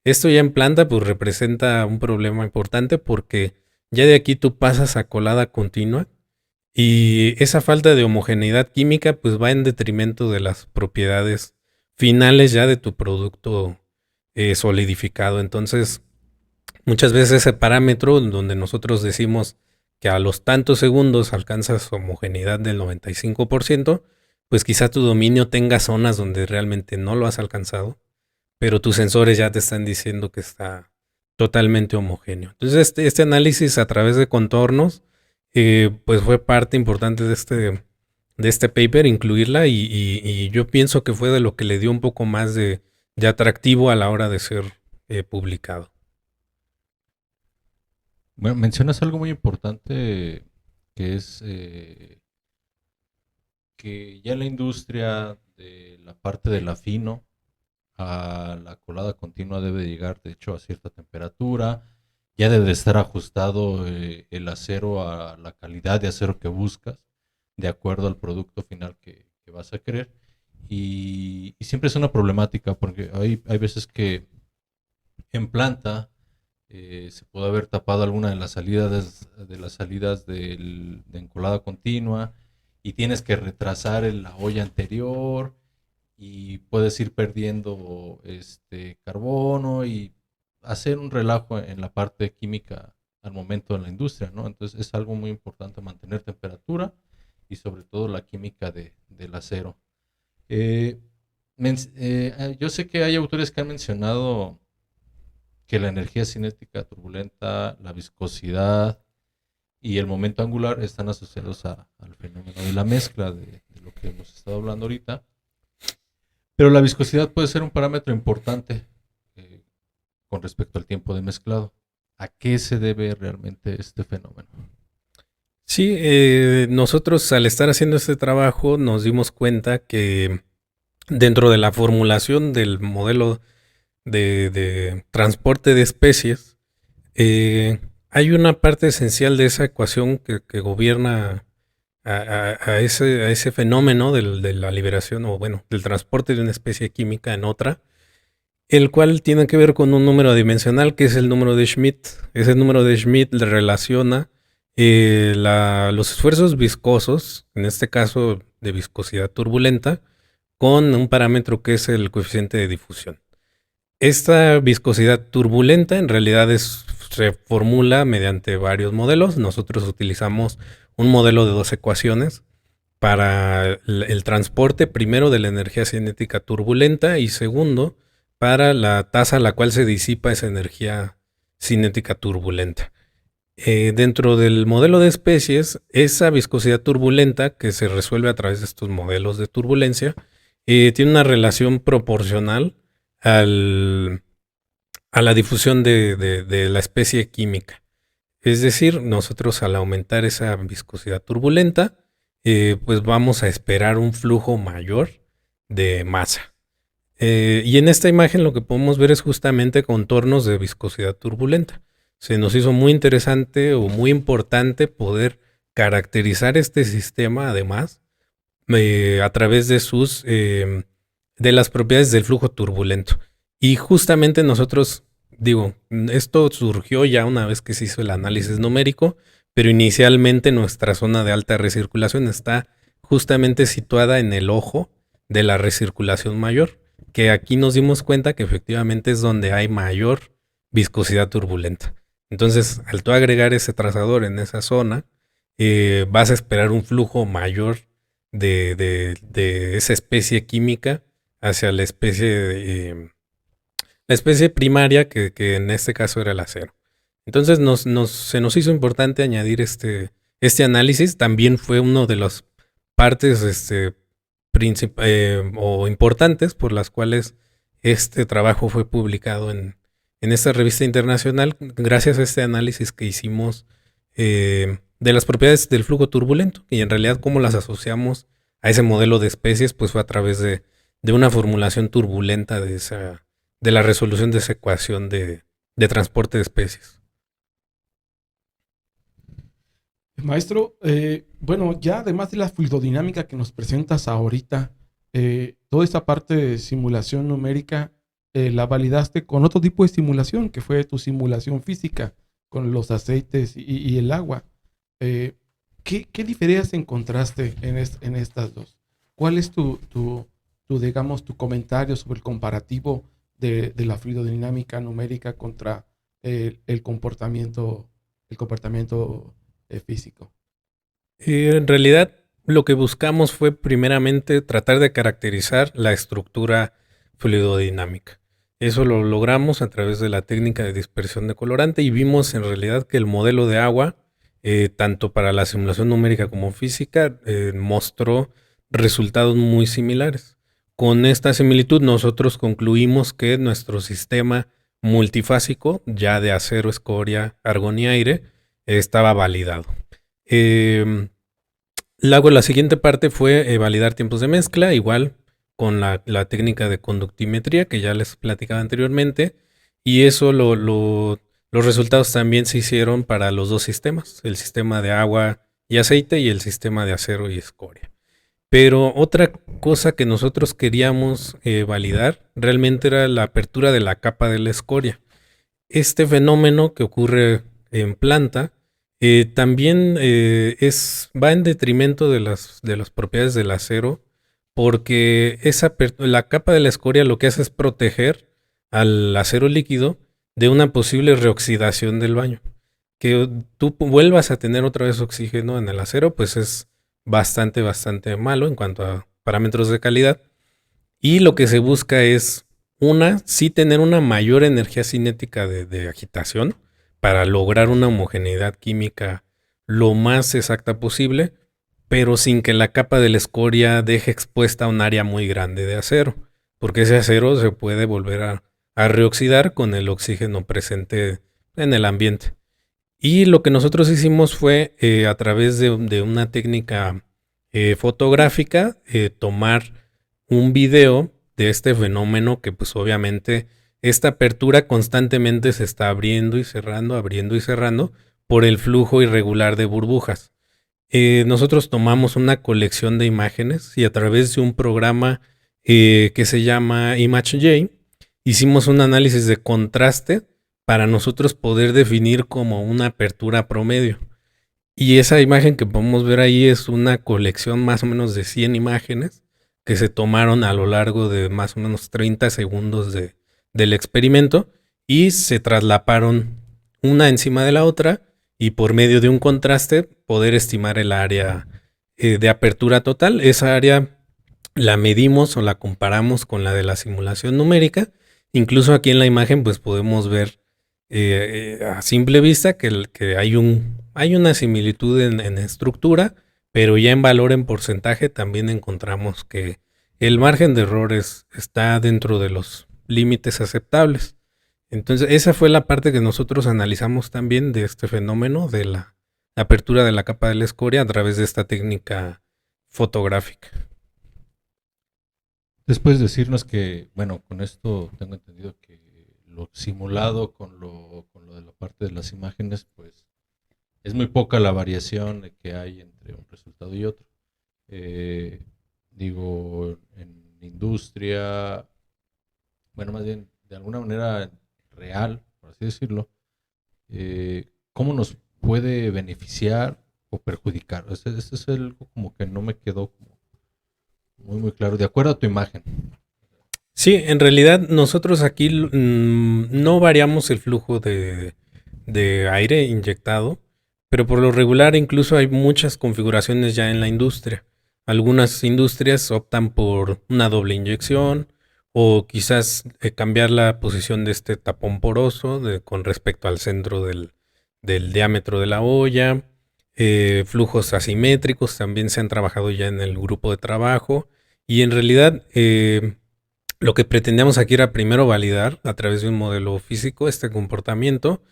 Esto ya en planta pues representa un problema importante porque ya de aquí tú pasas a colada continua y esa falta de homogeneidad química pues va en detrimento de las propiedades finales ya de tu producto solidificado. Entonces muchas veces ese parámetro donde nosotros decimos que a los tantos segundos alcanzas homogeneidad del 95%, pues quizá tu dominio tenga zonas donde realmente no lo has alcanzado, pero tus sensores ya te están diciendo que está totalmente homogéneo. Entonces este análisis a través de contornos pues fue parte importante de este paper, incluirla, y yo pienso que fue de lo que le dio un poco más de atractivo a la hora de ser publicado. Bueno, mencionas algo muy importante que es que ya en la industria de la parte del afino a la colada continua debe llegar, de hecho, a cierta temperatura. Ya debe de estar ajustado el acero a la calidad de acero que buscas, de acuerdo al producto final que vas a querer. Y siempre es una problemática porque hay veces que en planta se puede haber tapado alguna de las salidas de encolada continua y tienes que retrasar la olla anterior y puedes ir perdiendo carbono y hacer un relajo en la parte química al momento en la industria, ¿no? Entonces es algo muy importante mantener temperatura y sobre todo la química del acero. Yo sé que hay autores que han mencionado que la energía cinética turbulenta, la viscosidad y el momento angular están asociados al fenómeno de la mezcla de lo que hemos estado hablando ahorita. Pero la viscosidad puede ser un parámetro importante con respecto al tiempo de mezclado. ¿A qué se debe realmente este fenómeno? Sí, nosotros al estar haciendo este trabajo nos dimos cuenta que dentro de la formulación del modelo de transporte de especies, hay una parte esencial de esa ecuación que gobierna a ese fenómeno de la liberación o bueno, del transporte de una especie química en otra, el cual tiene que ver con un número dimensional que es el número de Schmidt. Ese número de Schmidt le relaciona los esfuerzos viscosos, en este caso de viscosidad turbulenta, con un parámetro que es el coeficiente de difusión. Esta viscosidad turbulenta en realidad se formula mediante varios modelos. Nosotros utilizamos un modelo de 2 ecuaciones para el transporte, primero de la energía cinética turbulenta y segundo para la tasa a la cual se disipa esa energía cinética turbulenta. Dentro del modelo de especies, esa viscosidad turbulenta que se resuelve a través de estos modelos de turbulencia tiene una relación proporcional a la difusión de la especie química. Es decir, nosotros al aumentar esa viscosidad turbulenta, pues vamos a esperar un flujo mayor de masa. Y en esta imagen lo que podemos ver es justamente contornos de viscosidad turbulenta. Se nos hizo muy interesante o muy importante poder caracterizar este sistema además a través de de las propiedades del flujo turbulento. Y justamente nosotros, esto surgió ya una vez que se hizo el análisis numérico, pero inicialmente nuestra zona de alta recirculación está justamente situada en el ojo de la recirculación mayor, que aquí nos dimos cuenta que efectivamente es donde hay mayor viscosidad turbulenta. Entonces, al tú agregar ese trazador en esa zona, vas a esperar un flujo mayor de esa especie química hacia la especie primaria, que en este caso era el acero. Entonces se nos hizo importante añadir este análisis. También fue una de las partes o importantes por las cuales este trabajo fue publicado en esta revista internacional, gracias a este análisis que hicimos de las propiedades del flujo turbulento y en realidad cómo las asociamos a ese modelo de especies, pues fue a través de una formulación turbulenta de la resolución de esa ecuación de transporte de especies. Maestro, bueno, ya además de la fluidodinámica que nos presentas ahorita, toda esta parte de simulación numérica la validaste con otro tipo de simulación, que fue tu simulación física, con los aceites y el agua. ¿Qué diferencias encontraste en estas dos? ¿Cuál es tu comentario sobre el comparativo de la fluidodinámica numérica contra el comportamiento físico. En realidad, lo que buscamos fue primeramente tratar de caracterizar la estructura fluidodinámica. Eso lo logramos a través de la técnica de dispersión de colorante y vimos en realidad que el modelo de agua, tanto para la simulación numérica como física, mostró resultados muy similares. Con esta similitud nosotros concluimos que nuestro sistema multifásico, ya de acero, escoria, argón y aire, estaba validado. Luego la siguiente parte fue validar tiempos de mezcla, igual con la técnica de conductimetría que ya les platicaba anteriormente, y eso los resultados también se hicieron para los dos sistemas, el sistema de agua y aceite y el sistema de acero y escoria. Pero otra cosa que nosotros queríamos validar realmente era la apertura de la capa de la escoria. Este fenómeno que ocurre en planta también va en detrimento de las propiedades del acero, porque la capa de la escoria lo que hace es proteger al acero líquido de una posible reoxidación del baño. Que tú vuelvas a tener otra vez oxígeno en el acero, pues es bastante malo en cuanto a parámetros de calidad. Y lo que se busca es, sí tener una mayor energía cinética de agitación para lograr una homogeneidad química lo más exacta posible, pero sin que la capa de la escoria deje expuesta un área muy grande de acero, porque ese acero se puede volver a reoxidar con el oxígeno presente en el ambiente. Y lo que nosotros hicimos fue, a través de una técnica fotográfica, tomar un video de este fenómeno que pues obviamente esta apertura constantemente se está abriendo y cerrando por el flujo irregular de burbujas. Nosotros tomamos una colección de imágenes y a través de un programa que se llama ImageJ, hicimos un análisis de contraste para nosotros poder definir como una apertura promedio. Y esa imagen que podemos ver ahí es una colección más o menos de 100 imágenes que se tomaron a lo largo de más o menos 30 segundos del experimento y se traslaparon una encima de la otra y por medio de un contraste poder estimar el área de apertura total. Esa área la medimos o la comparamos con la de la simulación numérica. Incluso aquí en la imagen pues podemos ver a simple vista que hay una similitud en estructura, pero ya en valor en porcentaje también encontramos que el margen de errores está dentro de los límites aceptables. Entonces esa fue la parte que nosotros analizamos también de este fenómeno de la apertura de la capa de la escoria a través de esta técnica fotográfica. Después decirnos que, bueno, con esto tengo entendido que lo simulado con lo de la parte de las imágenes, pues es muy poca la variación que hay entre un resultado y otro. Digo, en industria, bueno, más bien de alguna manera real, por así decirlo, ¿cómo nos puede beneficiar o perjudicar? Eso es algo como que no me quedó como muy claro, de acuerdo a tu imagen. Sí, en realidad nosotros aquí no variamos el flujo de aire inyectado, pero por lo regular incluso hay muchas configuraciones ya en la industria. Algunas industrias optan por una doble inyección o quizás cambiar la posición de este tapón poroso con respecto al centro del diámetro de la olla. Flujos asimétricos también se han trabajado ya en el grupo de trabajo y en realidad lo que pretendíamos aquí era primero validar a través de un modelo físico este comportamiento,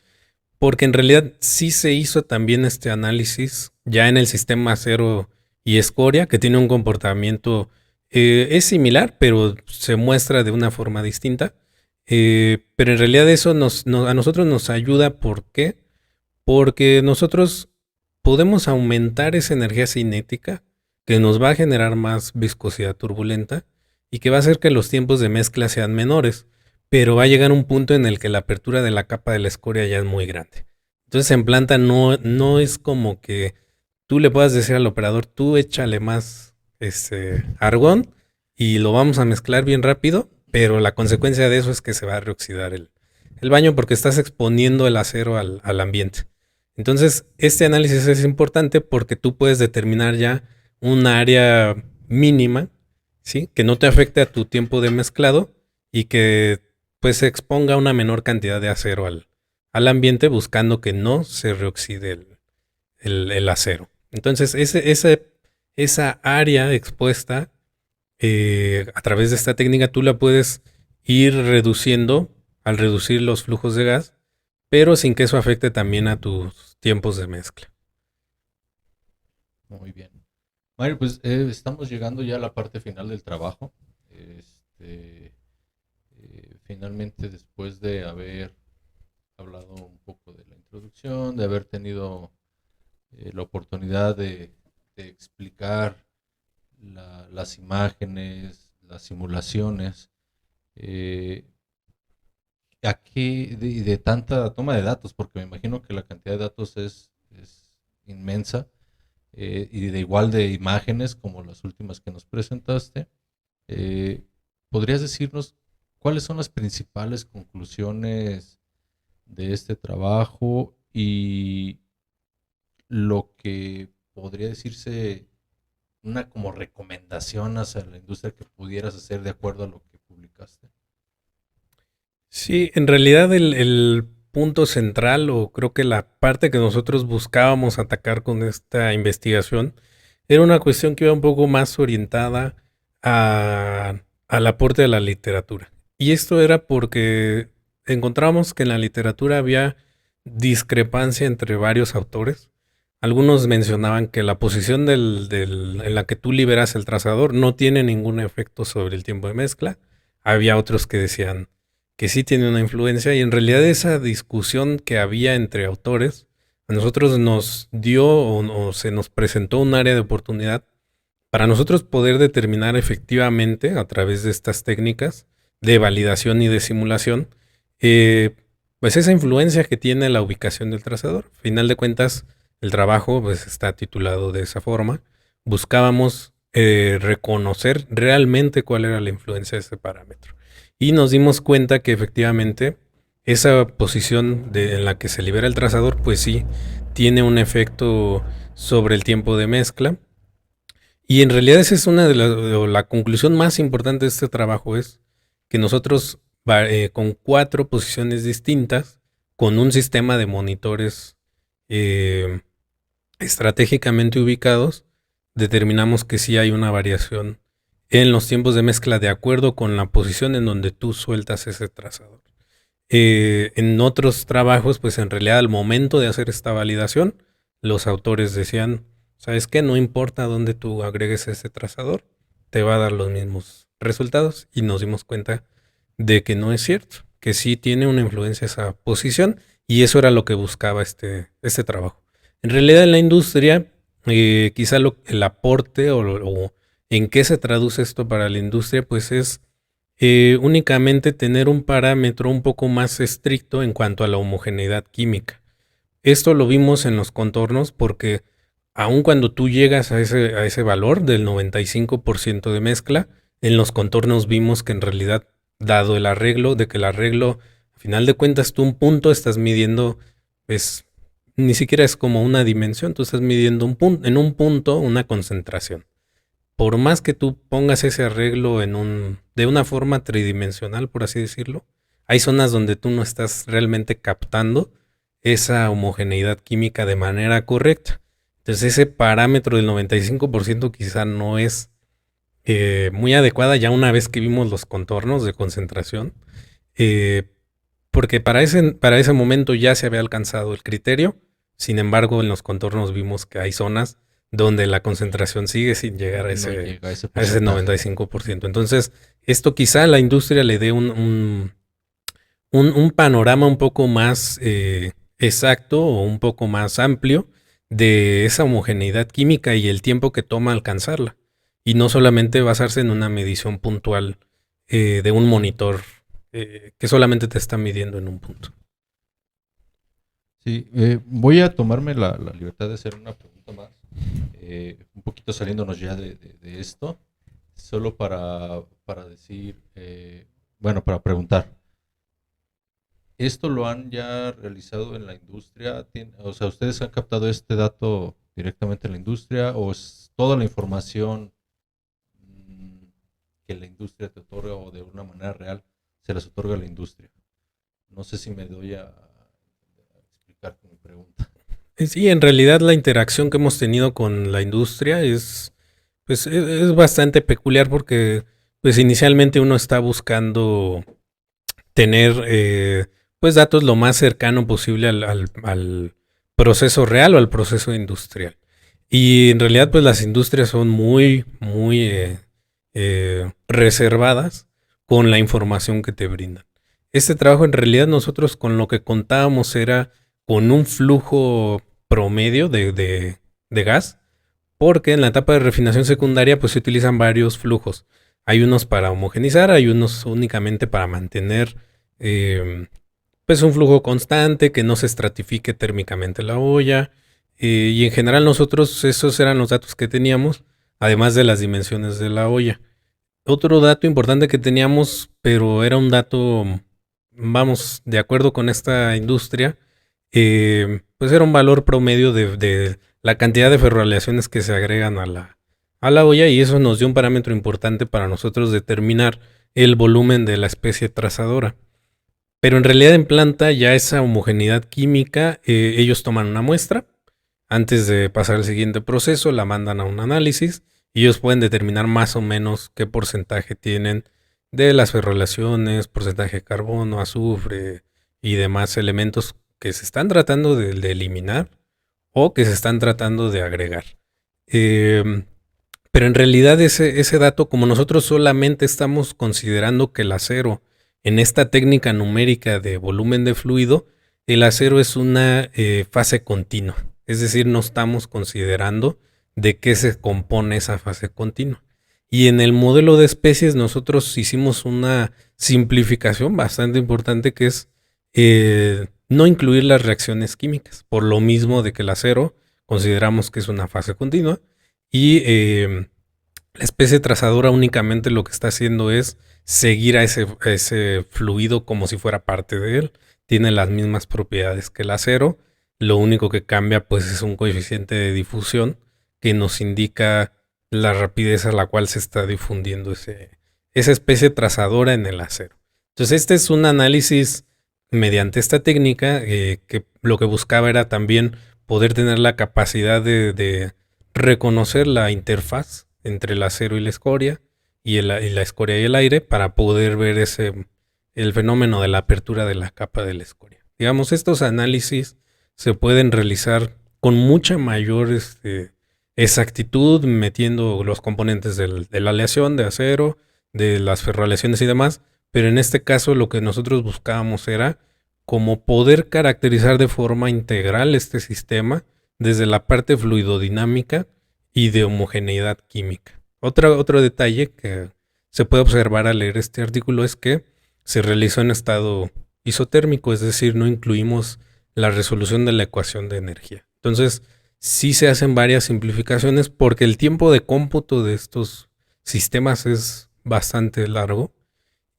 porque en realidad sí se hizo también este análisis ya en el sistema acero y escoria, que tiene un comportamiento es similar, pero se muestra de una forma distinta. Pero en realidad eso a nosotros nos ayuda. ¿Por qué? Porque nosotros podemos aumentar esa energía cinética que nos va a generar más viscosidad turbulenta y que va a hacer que los tiempos de mezcla sean menores, pero va a llegar un punto en el que la apertura de la capa de la escoria ya es muy grande. Entonces en planta no es como que tú le puedas decir al operador, tú échale más argón y lo vamos a mezclar bien rápido, pero la consecuencia de eso es que se va a reoxidar el baño porque estás exponiendo el acero al ambiente. Entonces, este análisis es importante porque tú puedes determinar ya un área mínima, ¿sí? Que no te afecte a tu tiempo de mezclado y que pues se exponga una menor cantidad de acero al ambiente buscando que no se reoxide el acero. Entonces, esa área expuesta a través de esta técnica tú la puedes ir reduciendo al reducir los flujos de gas, pero sin que eso afecte también a tus tiempos de mezcla. Muy bien. Mario, pues estamos llegando ya a la parte final del trabajo. Finalmente, después de haber hablado un poco de la introducción, de haber tenido la oportunidad de explicar las imágenes, las simulaciones, aquí de tanta toma de datos, porque me imagino que la cantidad de datos es inmensa, y de igual de imágenes como las últimas que nos presentaste, eh, ¿podrías decirnos cuáles son las principales conclusiones de este trabajo y lo que podría decirse una como recomendación hacia la industria que pudieras hacer de acuerdo a lo que publicaste? Sí, en realidad el punto central, o creo que la parte que nosotros buscábamos atacar con esta investigación, era una cuestión que iba un poco más orientada al aporte de la literatura. Y esto era porque encontramos que en la literatura había discrepancia entre varios autores. Algunos mencionaban que la posición en la que tú liberas el trazador no tiene ningún efecto sobre el tiempo de mezcla. Había otros que decían que sí tiene una influencia, y en realidad esa discusión que había entre autores a nosotros nos dio o se nos presentó un área de oportunidad para nosotros poder determinar efectivamente a través de estas técnicas de validación y de simulación, pues esa influencia que tiene la ubicación del trazador. Al final de cuentas, el trabajo pues está titulado de esa forma. Buscábamos reconocer realmente cuál era la influencia de ese parámetro. Y nos dimos cuenta que efectivamente esa posición en la que se libera el trazador, pues sí, tiene un efecto sobre el tiempo de mezcla. Y en realidad esa es una de la conclusión más importante de este trabajo, es que nosotros con 4 posiciones distintas, con un sistema de monitores eh, estratégicamente ubicados, determinamos que sí hay una variación en los tiempos de mezcla de acuerdo con la posición en donde tú sueltas ese trazador. En otros trabajos, pues en realidad al momento de hacer esta validación, los autores decían, ¿sabes qué? No importa dónde tú agregues ese trazador, te va a dar los mismos resultados, y nos dimos cuenta de que no es cierto, que sí tiene una influencia esa posición, y eso era lo que buscaba este trabajo. En realidad en la industria, quizá el aporte o en qué se traduce esto para la industria, pues es únicamente tener un parámetro un poco más estricto en cuanto a la homogeneidad química. Esto lo vimos en los contornos porque aun cuando tú llegas a ese valor del 95% de mezcla, en los contornos vimos que en realidad, dado el arreglo, de que el arreglo, a final de cuentas, tú un punto estás midiendo, pues ni siquiera es como una dimensión, tú estás midiendo en un punto una concentración. Por más que tú pongas ese arreglo de una forma tridimensional, por así decirlo, hay zonas donde tú no estás realmente captando esa homogeneidad química de manera correcta. Entonces ese parámetro del 95% quizá no es muy adecuada ya una vez que vimos los contornos de concentración, porque para ese momento ya se había alcanzado el criterio. Sin embargo, en los contornos vimos que hay zonas donde la concentración sigue sin llegar a ese 95%. Entonces, esto quizá a la industria le dé un panorama un poco más exacto o un poco más amplio de esa homogeneidad química y el tiempo que toma alcanzarla. Y no solamente basarse en una medición puntual de un monitor que solamente te está midiendo en un punto. Sí, voy a tomarme la libertad de hacer una pregunta más, un poquito saliéndonos ya de esto, solo para decir, bueno, para preguntar. ¿Esto lo han ya realizado en la industria? O sea, ¿ustedes han captado este dato directamente en la industria o es toda la información que la industria te otorga o de una manera real se las otorga a la industria? No sé si me doy a explicar con mi pregunta. Sí, en realidad la interacción que hemos tenido con la industria pues, es bastante peculiar porque pues inicialmente uno está buscando tener pues datos lo más cercano posible al proceso real o al proceso industrial. Y en realidad pues las industrias son muy reservadas con la información que te brindan. Este trabajo en realidad nosotros con lo que contábamos era con un flujo promedio de gas, porque en la etapa de refinación secundaria pues se utilizan varios flujos. Hay unos para homogenizar, hay unos únicamente para mantener pues un flujo constante, que no se estratifique térmicamente la olla. Y en general nosotros esos eran los datos que teníamos, además de las dimensiones de la olla. Otro dato importante que teníamos, pero era un dato, vamos, de acuerdo con esta industria, pues era un valor promedio de la cantidad de ferroaleaciones que se agregan a la olla, y eso nos dio un parámetro importante para nosotros determinar el volumen de la especie trazadora. Pero en realidad en planta ya esa homogeneidad química, ellos toman una muestra, antes de pasar al siguiente proceso la mandan a un análisis y ellos pueden determinar más o menos qué porcentaje tienen de las ferroaleaciones, porcentaje de carbono, azufre y demás elementos que se están tratando de eliminar o que se están tratando de agregar. Pero en realidad ese dato, como nosotros solamente estamos considerando que el acero, en esta técnica numérica de volumen de fluido, el acero es una fase continua. Es decir, no estamos considerando de qué se compone esa fase continua. Y en el modelo de especies nosotros hicimos una simplificación bastante importante, que es no incluir las reacciones químicas, por lo mismo de que el acero consideramos que es una fase continua y la especie trazadora únicamente lo que está haciendo es seguir a ese fluido como si fuera parte de él. Tiene las mismas propiedades que el acero, lo único que cambia pues es un coeficiente de difusión que nos indica la rapidez a la cual se está difundiendo esa especie trazadora en el acero. Entonces este es un análisis mediante esta técnica que lo que buscaba era también poder tener la capacidad de reconocer la interfaz entre el acero y la escoria y la escoria y el aire para poder ver el fenómeno de la apertura de la capa de la escoria. Digamos, estos análisis se pueden realizar con mucha mayor exactitud, metiendo los componentes de la aleación de acero, de las ferroaleaciones y demás, pero en este caso lo que nosotros buscábamos era como poder caracterizar de forma integral este sistema desde la parte fluidodinámica y de homogeneidad química. Otro detalle que se puede observar al leer este artículo es que se realizó en estado isotérmico, es decir, no incluimos la resolución de la ecuación de energía. Entonces, sí se hacen varias simplificaciones porque el tiempo de cómputo de estos sistemas es bastante largo.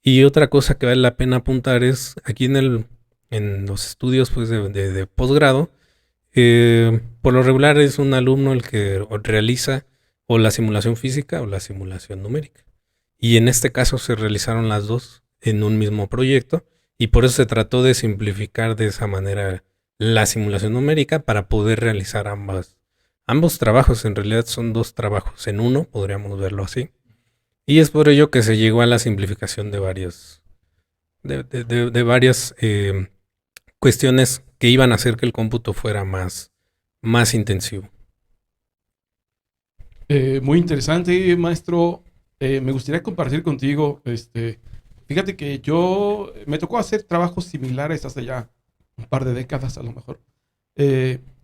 Y otra cosa que vale la pena apuntar es aquí en los estudios pues, de posgrado, por lo regular es un alumno el que realiza o la simulación física o la simulación numérica. Y en este caso se realizaron las dos en un mismo proyecto y por eso se trató de simplificar de esa manera la simulación numérica para poder realizar ambos trabajos. En realidad son dos trabajos en uno, podríamos verlo así. Y es por ello que se llegó a la simplificación de varias cuestiones que iban a hacer que el cómputo fuera más intensivo. Muy interesante, maestro. Me gustaría compartir contigo, fíjate que yo me tocó hacer trabajos similares hace ya un par de décadas a lo mejor.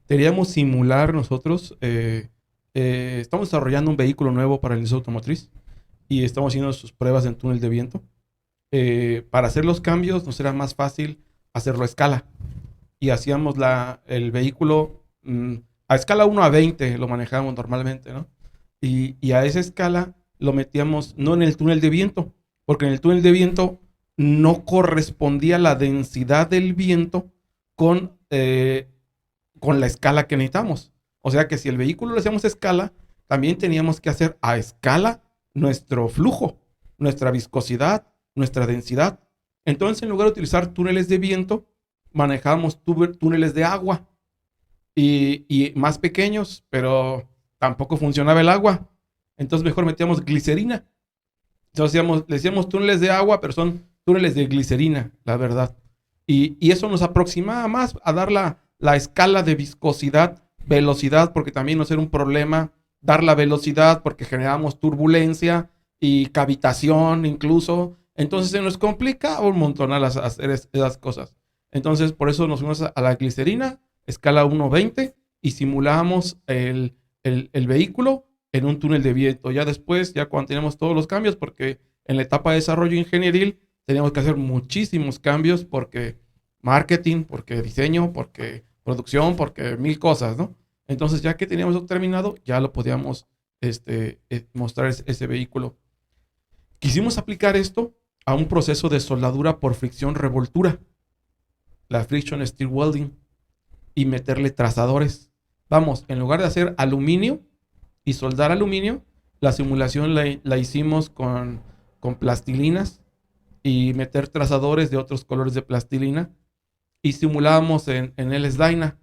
Queríamos simular nosotros, estamos desarrollando un vehículo nuevo para el industria automotriz y estamos haciendo sus pruebas en túnel de viento. Para hacer los cambios nos era más fácil hacerlo a escala y hacíamos el vehículo a escala 1 a 20 lo manejábamos normalmente, ¿no? Y a esa escala lo metíamos no en el túnel de viento, porque en el túnel de viento no correspondía la densidad del viento con la escala que necesitamos. O sea que si el vehículo le hacíamos escala, también teníamos que hacer a escala nuestro flujo, nuestra viscosidad, nuestra densidad. Entonces, en lugar de utilizar túneles de viento, manejábamos túneles de agua y más pequeños, pero tampoco funcionaba el agua. Entonces, mejor metíamos glicerina. Entonces, le decíamos túneles de agua, pero son túneles de glicerina, la verdad. Y eso nos aproximaba más a dar la escala de viscosidad, velocidad, porque también nos era un problema dar la velocidad porque generamos turbulencia y cavitación incluso. Entonces se nos complica un montón hacer esas cosas. Entonces por eso nos fuimos a la glicerina, escala 1:20, y simulamos el vehículo en un túnel de viento. Ya después, ya cuando tenemos todos los cambios, porque en la etapa de desarrollo ingenieril teníamos que hacer muchísimos cambios porque marketing, porque diseño, porque producción, porque mil cosas, ¿no? Entonces, ya que teníamos eso terminado, ya lo podíamos mostrar ese vehículo. Quisimos aplicar esto a un proceso de soldadura por fricción revoltura, la friction steel welding, y meterle trazadores. Vamos, en lugar de hacer aluminio y soldar aluminio, la simulación la hicimos con plastilinas y meter trazadores de otros colores de plastilina, y simulábamos en LS-DYNA.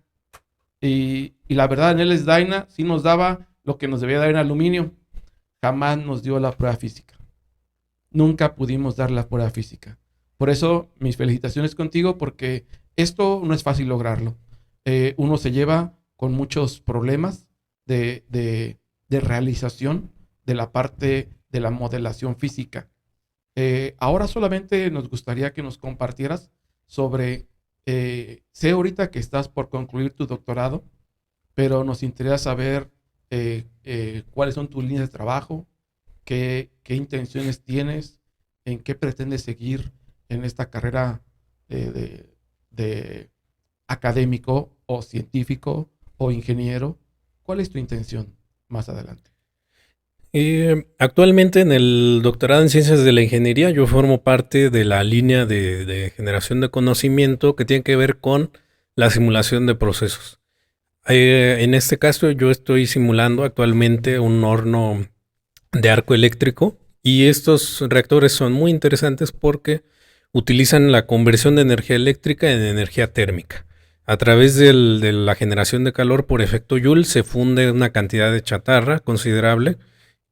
Y la verdad, en LS-DYNA sí nos daba lo que nos debía dar en aluminio. Jamás nos dio la prueba física. Nunca pudimos dar la prueba física. Por eso, mis felicitaciones contigo, porque esto no es fácil lograrlo. Uno se lleva con muchos problemas de realización de la parte de la modelación física. Ahora solamente nos gustaría que nos compartieras sobre... sé ahorita que estás por concluir tu doctorado, pero nos interesa saber cuáles son tus líneas de trabajo, qué intenciones tienes, en qué pretendes seguir en esta carrera de académico o científico o ingeniero. ¿Cuál es tu intención más adelante? Actualmente en el doctorado en Ciencias de la Ingeniería yo formo parte de la línea de generación de conocimiento que tiene que ver con la simulación de procesos. En este caso yo estoy simulando actualmente un horno de arco eléctrico, y estos reactores son muy interesantes porque utilizan la conversión de energía eléctrica en energía térmica. A través de la generación de calor por efecto Joule se funde una cantidad de chatarra considerable.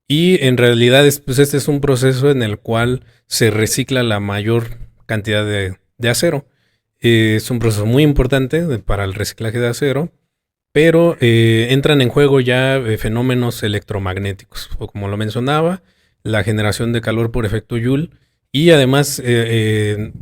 Y en realidad este es un proceso en el cual se recicla la mayor cantidad de acero. Es un proceso muy importante para el reciclaje de acero, pero entran en juego ya fenómenos electromagnéticos, o como lo mencionaba, la generación de calor por efecto Joule, y además el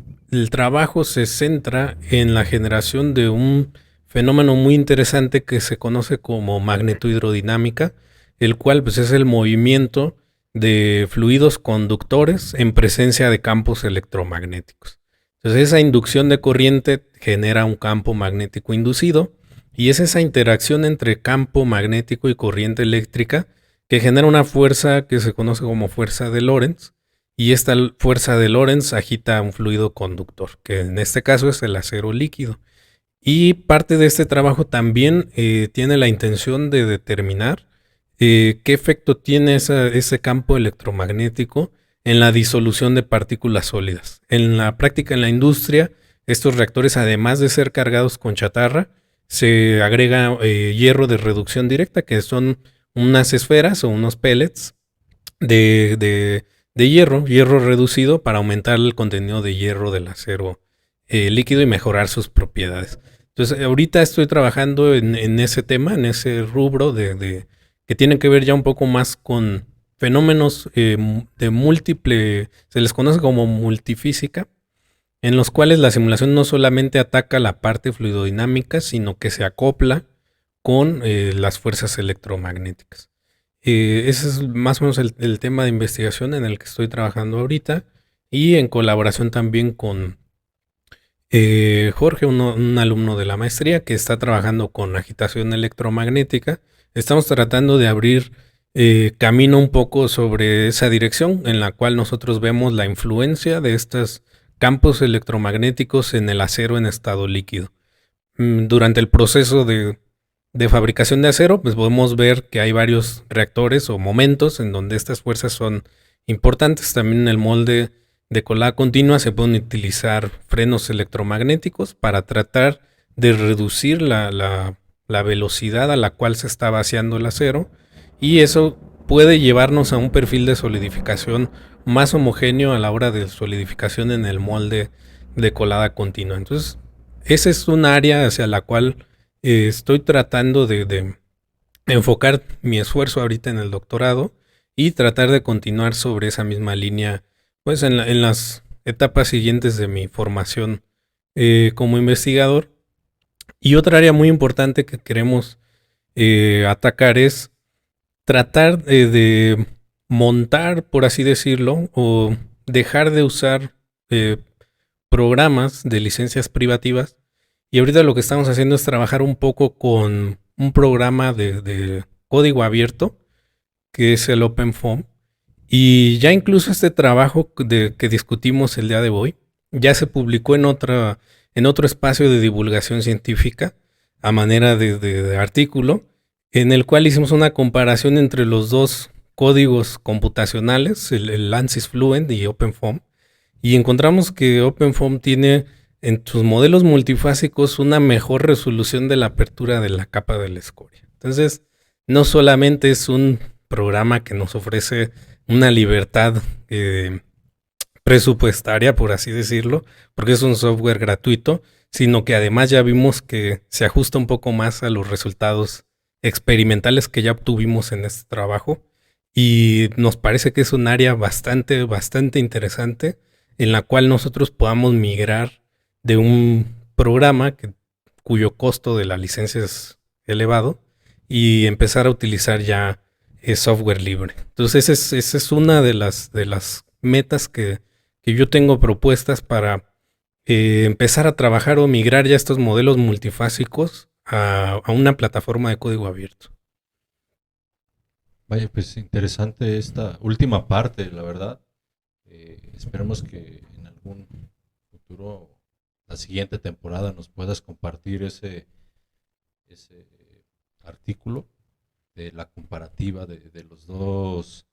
trabajo se centra en la generación de un fenómeno muy interesante que se conoce como magnetohidrodinámica, el cual pues, es el movimiento de fluidos conductores en presencia de campos electromagnéticos. Entonces esa inducción de corriente genera un campo magnético inducido, y es esa interacción entre campo magnético y corriente eléctrica que genera una fuerza que se conoce como fuerza de Lorentz, y esta fuerza de Lorentz agita un fluido conductor, que en este caso es el acero líquido. Y parte de este trabajo también tiene la intención de determinar qué efecto tiene ese campo electromagnético en la disolución de partículas sólidas. En la práctica, en la industria, estos reactores, además de ser cargados con chatarra, se agrega hierro de reducción directa, que son unas esferas o unos pellets de hierro reducido para aumentar el contenido de hierro del acero líquido y mejorar sus propiedades. Entonces, ahorita estoy trabajando en ese tema, en ese rubro que tienen que ver ya un poco más con fenómenos de múltiple, se les conoce como multifísica, en los cuales la simulación no solamente ataca la parte fluidodinámica, sino que se acopla con las fuerzas electromagnéticas. Ese es más o menos el tema de investigación en el que estoy trabajando ahorita, y en colaboración también con Jorge, un alumno de la maestría que está trabajando con agitación electromagnética. Estamos tratando de abrir camino un poco sobre esa dirección en la cual nosotros vemos la influencia de estas campos electromagnéticos en el acero en estado líquido. Durante el proceso de fabricación de acero, pues podemos ver que hay varios reactores o momentos en donde estas fuerzas son importantes. También en el molde de colada continua se pueden utilizar frenos electromagnéticos para tratar de reducir la velocidad a la cual se está vaciando el acero, y eso puede llevarnos a un perfil de solidificación más homogéneo a la hora de solidificación en el molde de colada continua. Entonces, esa es un área hacia la cual estoy tratando de enfocar mi esfuerzo ahorita en el doctorado y tratar de continuar sobre esa misma línea, pues en las etapas siguientes de mi formación como investigador. Y otra área muy importante que queremos atacar es tratar de montar, por así decirlo, o dejar de usar programas de licencias privativas. Y ahorita lo que estamos haciendo es trabajar un poco con un programa de código abierto, que es el OpenFOAM. Y ya incluso este trabajo que discutimos el día de hoy, ya se publicó en otro espacio de divulgación científica, a manera de artículo, en el cual hicimos una comparación entre los dos códigos computacionales, el ANSYS Fluent y OpenFOAM, y encontramos que OpenFOAM tiene en sus modelos multifásicos una mejor resolución de la apertura de la capa de la escoria. Entonces, no solamente es un programa que nos ofrece una libertad presupuestaria, por así decirlo, porque es un software gratuito, sino que además ya vimos que se ajusta un poco más a los resultados experimentales que ya obtuvimos en este trabajo, y nos parece que es un área bastante, bastante interesante en la cual nosotros podamos migrar de un programa cuyo costo de la licencia es elevado y empezar a utilizar ya software libre. Entonces esa es una de las metas que yo tengo propuestas para empezar a trabajar o migrar ya estos modelos multifásicos a una plataforma de código abierto. Vaya, pues interesante esta última parte, la verdad. Esperemos que en algún futuro, la siguiente temporada, nos puedas compartir ese artículo de la comparativa de los dos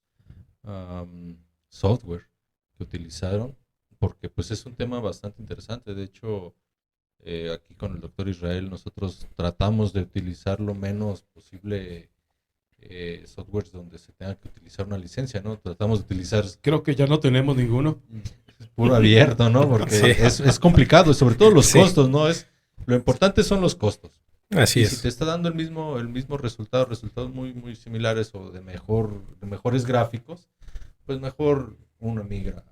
software que utilizaron, porque pues es un tema bastante interesante. De hecho, aquí con el doctor Israel nosotros tratamos de utilizar lo menos posible softwares donde se tenga que utilizar una licencia, ¿no? Tratamos de utilizar Creo que ya no tenemos ninguno. puro abierto, ¿no? Porque Sí. es complicado, sobre todo los Sí. costos, ¿no? Lo importante son los costos. Así Y es. si te está dando el mismo resultado, resultados muy, muy similares o de mejores gráficos, pues mejor uno migra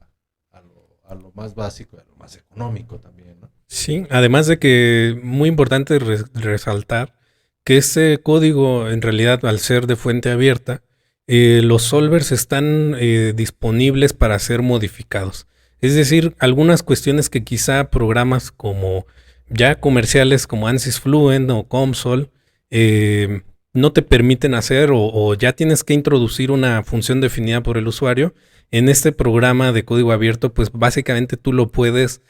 a lo más básico y a lo más económico también, ¿no? Sí, además de que muy importante resaltar que este código, en realidad, al ser de fuente abierta, los solvers están disponibles para ser modificados. Es decir, algunas cuestiones que quizá programas como ya comerciales como ANSYS Fluent o COMSOL no te permiten hacer, o ya tienes que introducir una función definida por el usuario. En este programa de código abierto, pues básicamente tú lo puedes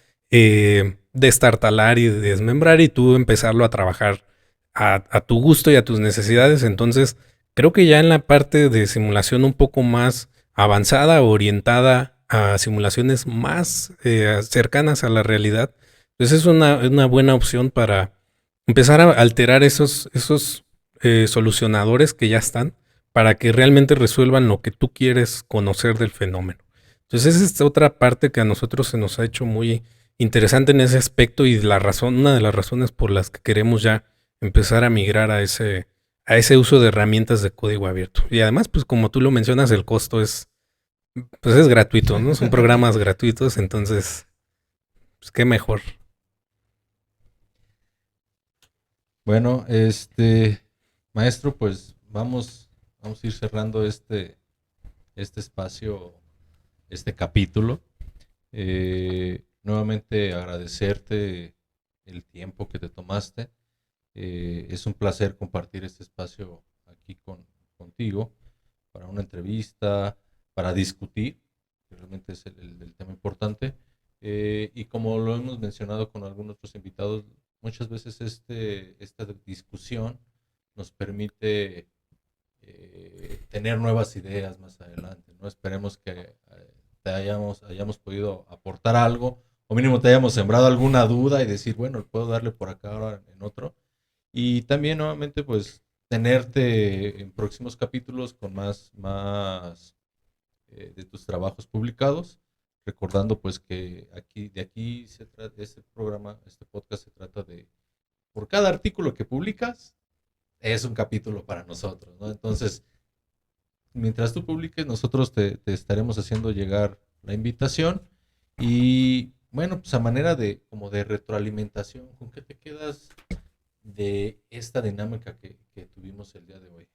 destartalar y desmembrar y tú empezarlo a trabajar a tu gusto y a tus necesidades. Entonces, creo que ya en la parte de simulación un poco más avanzada, orientada a simulaciones más cercanas a la realidad, pues es una buena opción para empezar a alterar esos solucionadores que ya están, para que realmente resuelvan lo que tú quieres conocer del fenómeno. Entonces, esa es otra parte que a nosotros se nos ha hecho muy interesante en ese aspecto, y una de las razones por las que queremos ya empezar a migrar a ese uso de herramientas de código abierto. Y además, pues como tú lo mencionas, el costo es gratuito, ¿no? Son programas gratuitos, entonces, pues qué mejor. Bueno, maestro, pues vamos a ir cerrando este espacio, este capítulo. Nuevamente agradecerte el tiempo que te tomaste. Es un placer compartir este espacio aquí contigo para una entrevista, para discutir, que realmente es el tema importante. Y como lo hemos mencionado con algunos otros invitados, muchas veces esta discusión nos permite tener nuevas ideas más adelante, ¿no? Esperemos que hayamos podido aportar algo, o mínimo te hayamos sembrado alguna duda y decir, bueno, puedo darle por acá ahora en otro. Y también nuevamente, pues, tenerte en próximos capítulos con más de tus trabajos publicados, recordando pues que de aquí se trata, este programa, este podcast se trata de, por cada artículo que publicas, es un capítulo para nosotros, ¿no? Entonces, mientras tú publiques, nosotros te estaremos haciendo llegar la invitación y bueno, pues a manera de como de retroalimentación, ¿con qué te quedas de esta dinámica que tuvimos el día de hoy?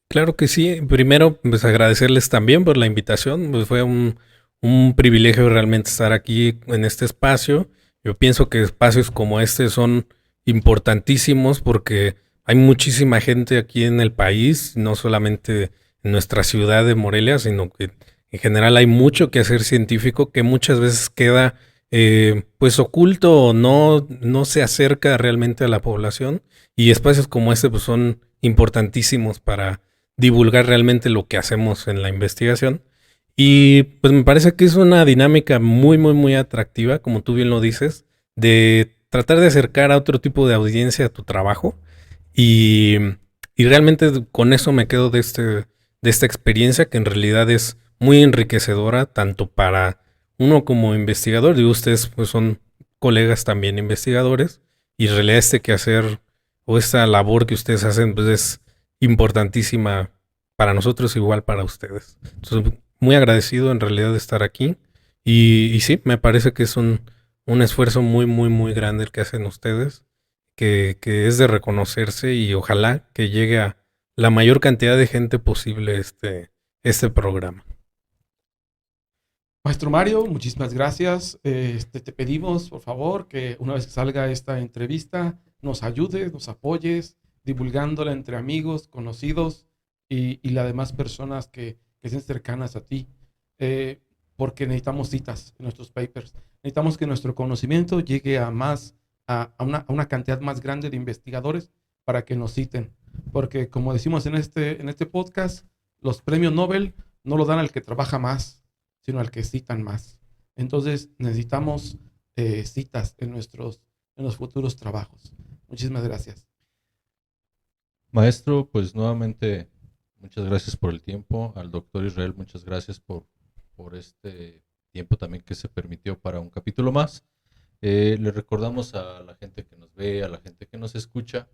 Claro que sí. Primero, pues agradecerles también por la invitación. Pues fue un privilegio realmente estar aquí en este espacio. Yo pienso que espacios como este son importantísimos porque hay muchísima gente aquí en el país, no solamente en nuestra ciudad de Morelia, sino que en general hay mucho que hacer científico que muchas veces queda pues oculto o no se acerca realmente a la población. Y espacios como este pues son importantísimos para divulgar realmente lo que hacemos en la investigación. Y pues me parece que es una dinámica muy, muy, muy atractiva, como tú bien lo dices, de tratar de acercar a otro tipo de audiencia a tu trabajo. Y, y realmente con eso me quedo de esta experiencia que en realidad es muy enriquecedora, tanto para uno como investigador. Digo, ustedes pues son colegas también investigadores, y en realidad este quehacer o esta labor que ustedes hacen pues es importantísima para nosotros, igual para ustedes. Entonces, muy agradecido en realidad de estar aquí. Y sí, me parece que es un esfuerzo muy, muy, muy grande el que hacen ustedes, que es de reconocerse, y ojalá que llegue a la mayor cantidad de gente posible este programa. Maestro Mario, muchísimas gracias. Te pedimos, por favor, que una vez que salga esta entrevista, nos ayudes, nos apoyes, divulgándola entre amigos, conocidos y las demás personas que estén cercanas a ti, porque necesitamos citas en nuestros papers. Necesitamos que nuestro conocimiento llegue a a una cantidad más grande de investigadores para que nos citen. Porque como decimos en este podcast, los premios Nobel no lo dan al que trabaja más, sino al que citan más. Entonces necesitamos citas en los futuros trabajos. Muchísimas gracias. Maestro, pues nuevamente muchas gracias por el tiempo. Al doctor Israel, muchas gracias por este tiempo también que se permitió para un capítulo más. Le recordamos a la gente que nos ve, a la gente que nos escucha,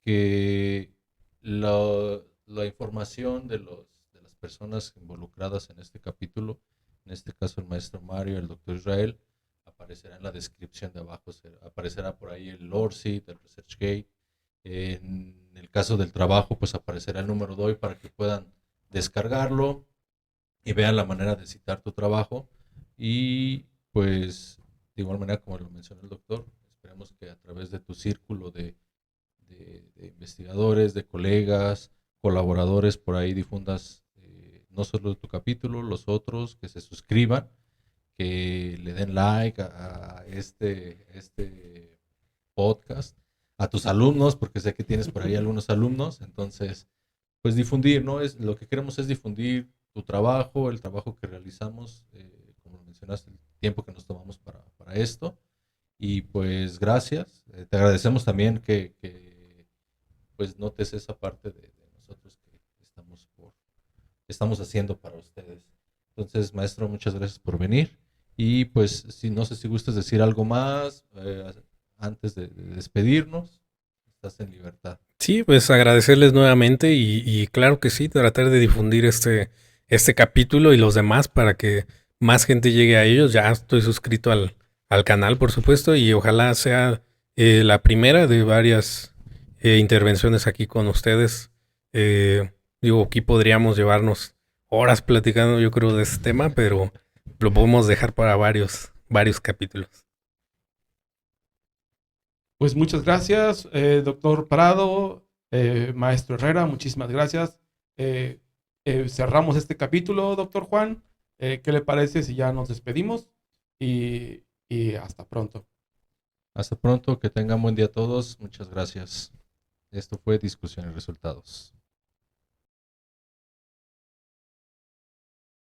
que la información de las personas involucradas en este capítulo, en este caso el maestro Mario, el doctor Israel, aparecerá en la descripción de abajo. Aparecerá por ahí el ORCID, el ResearchGate. En el caso del trabajo, pues aparecerá el número de hoy para que puedan descargarlo y vean la manera de citar tu trabajo. Y pues de igual manera, como lo mencionó el doctor, esperemos que a través de tu círculo de investigadores, de colegas, colaboradores, por ahí difundas no solo tu capítulo, los otros, que se suscriban, que le den like a este podcast, a tus alumnos, porque sé que tienes por ahí algunos alumnos. Entonces, pues difundir, ¿no? Lo que queremos es difundir tu trabajo, el trabajo que realizamos, como lo mencionaste, el tiempo que nos tomamos para esto. Y pues gracias. Te agradecemos también que pues notes esa parte de nosotros que estamos haciendo para ustedes. Entonces, maestro, muchas gracias por venir. Y pues, no sé si gustas decir algo más antes de despedirnos. Estás en libertad. Sí, pues agradecerles nuevamente y claro que sí, tratar de difundir este capítulo y los demás para que más gente llegue a ellos. Ya estoy suscrito al canal, por supuesto, y ojalá sea la primera de varias intervenciones aquí con ustedes. Digo, aquí podríamos llevarnos horas platicando, yo creo, de este tema, pero lo podemos dejar para varios capítulos. Pues muchas gracias, doctor Prado, maestro Herrera, muchísimas gracias. Cerramos este capítulo, doctor Juan. ¿Qué le parece si ya nos despedimos? y hasta pronto. Hasta pronto, que tengan buen día todos. Muchas gracias. Esto fue Discusión y Resultados.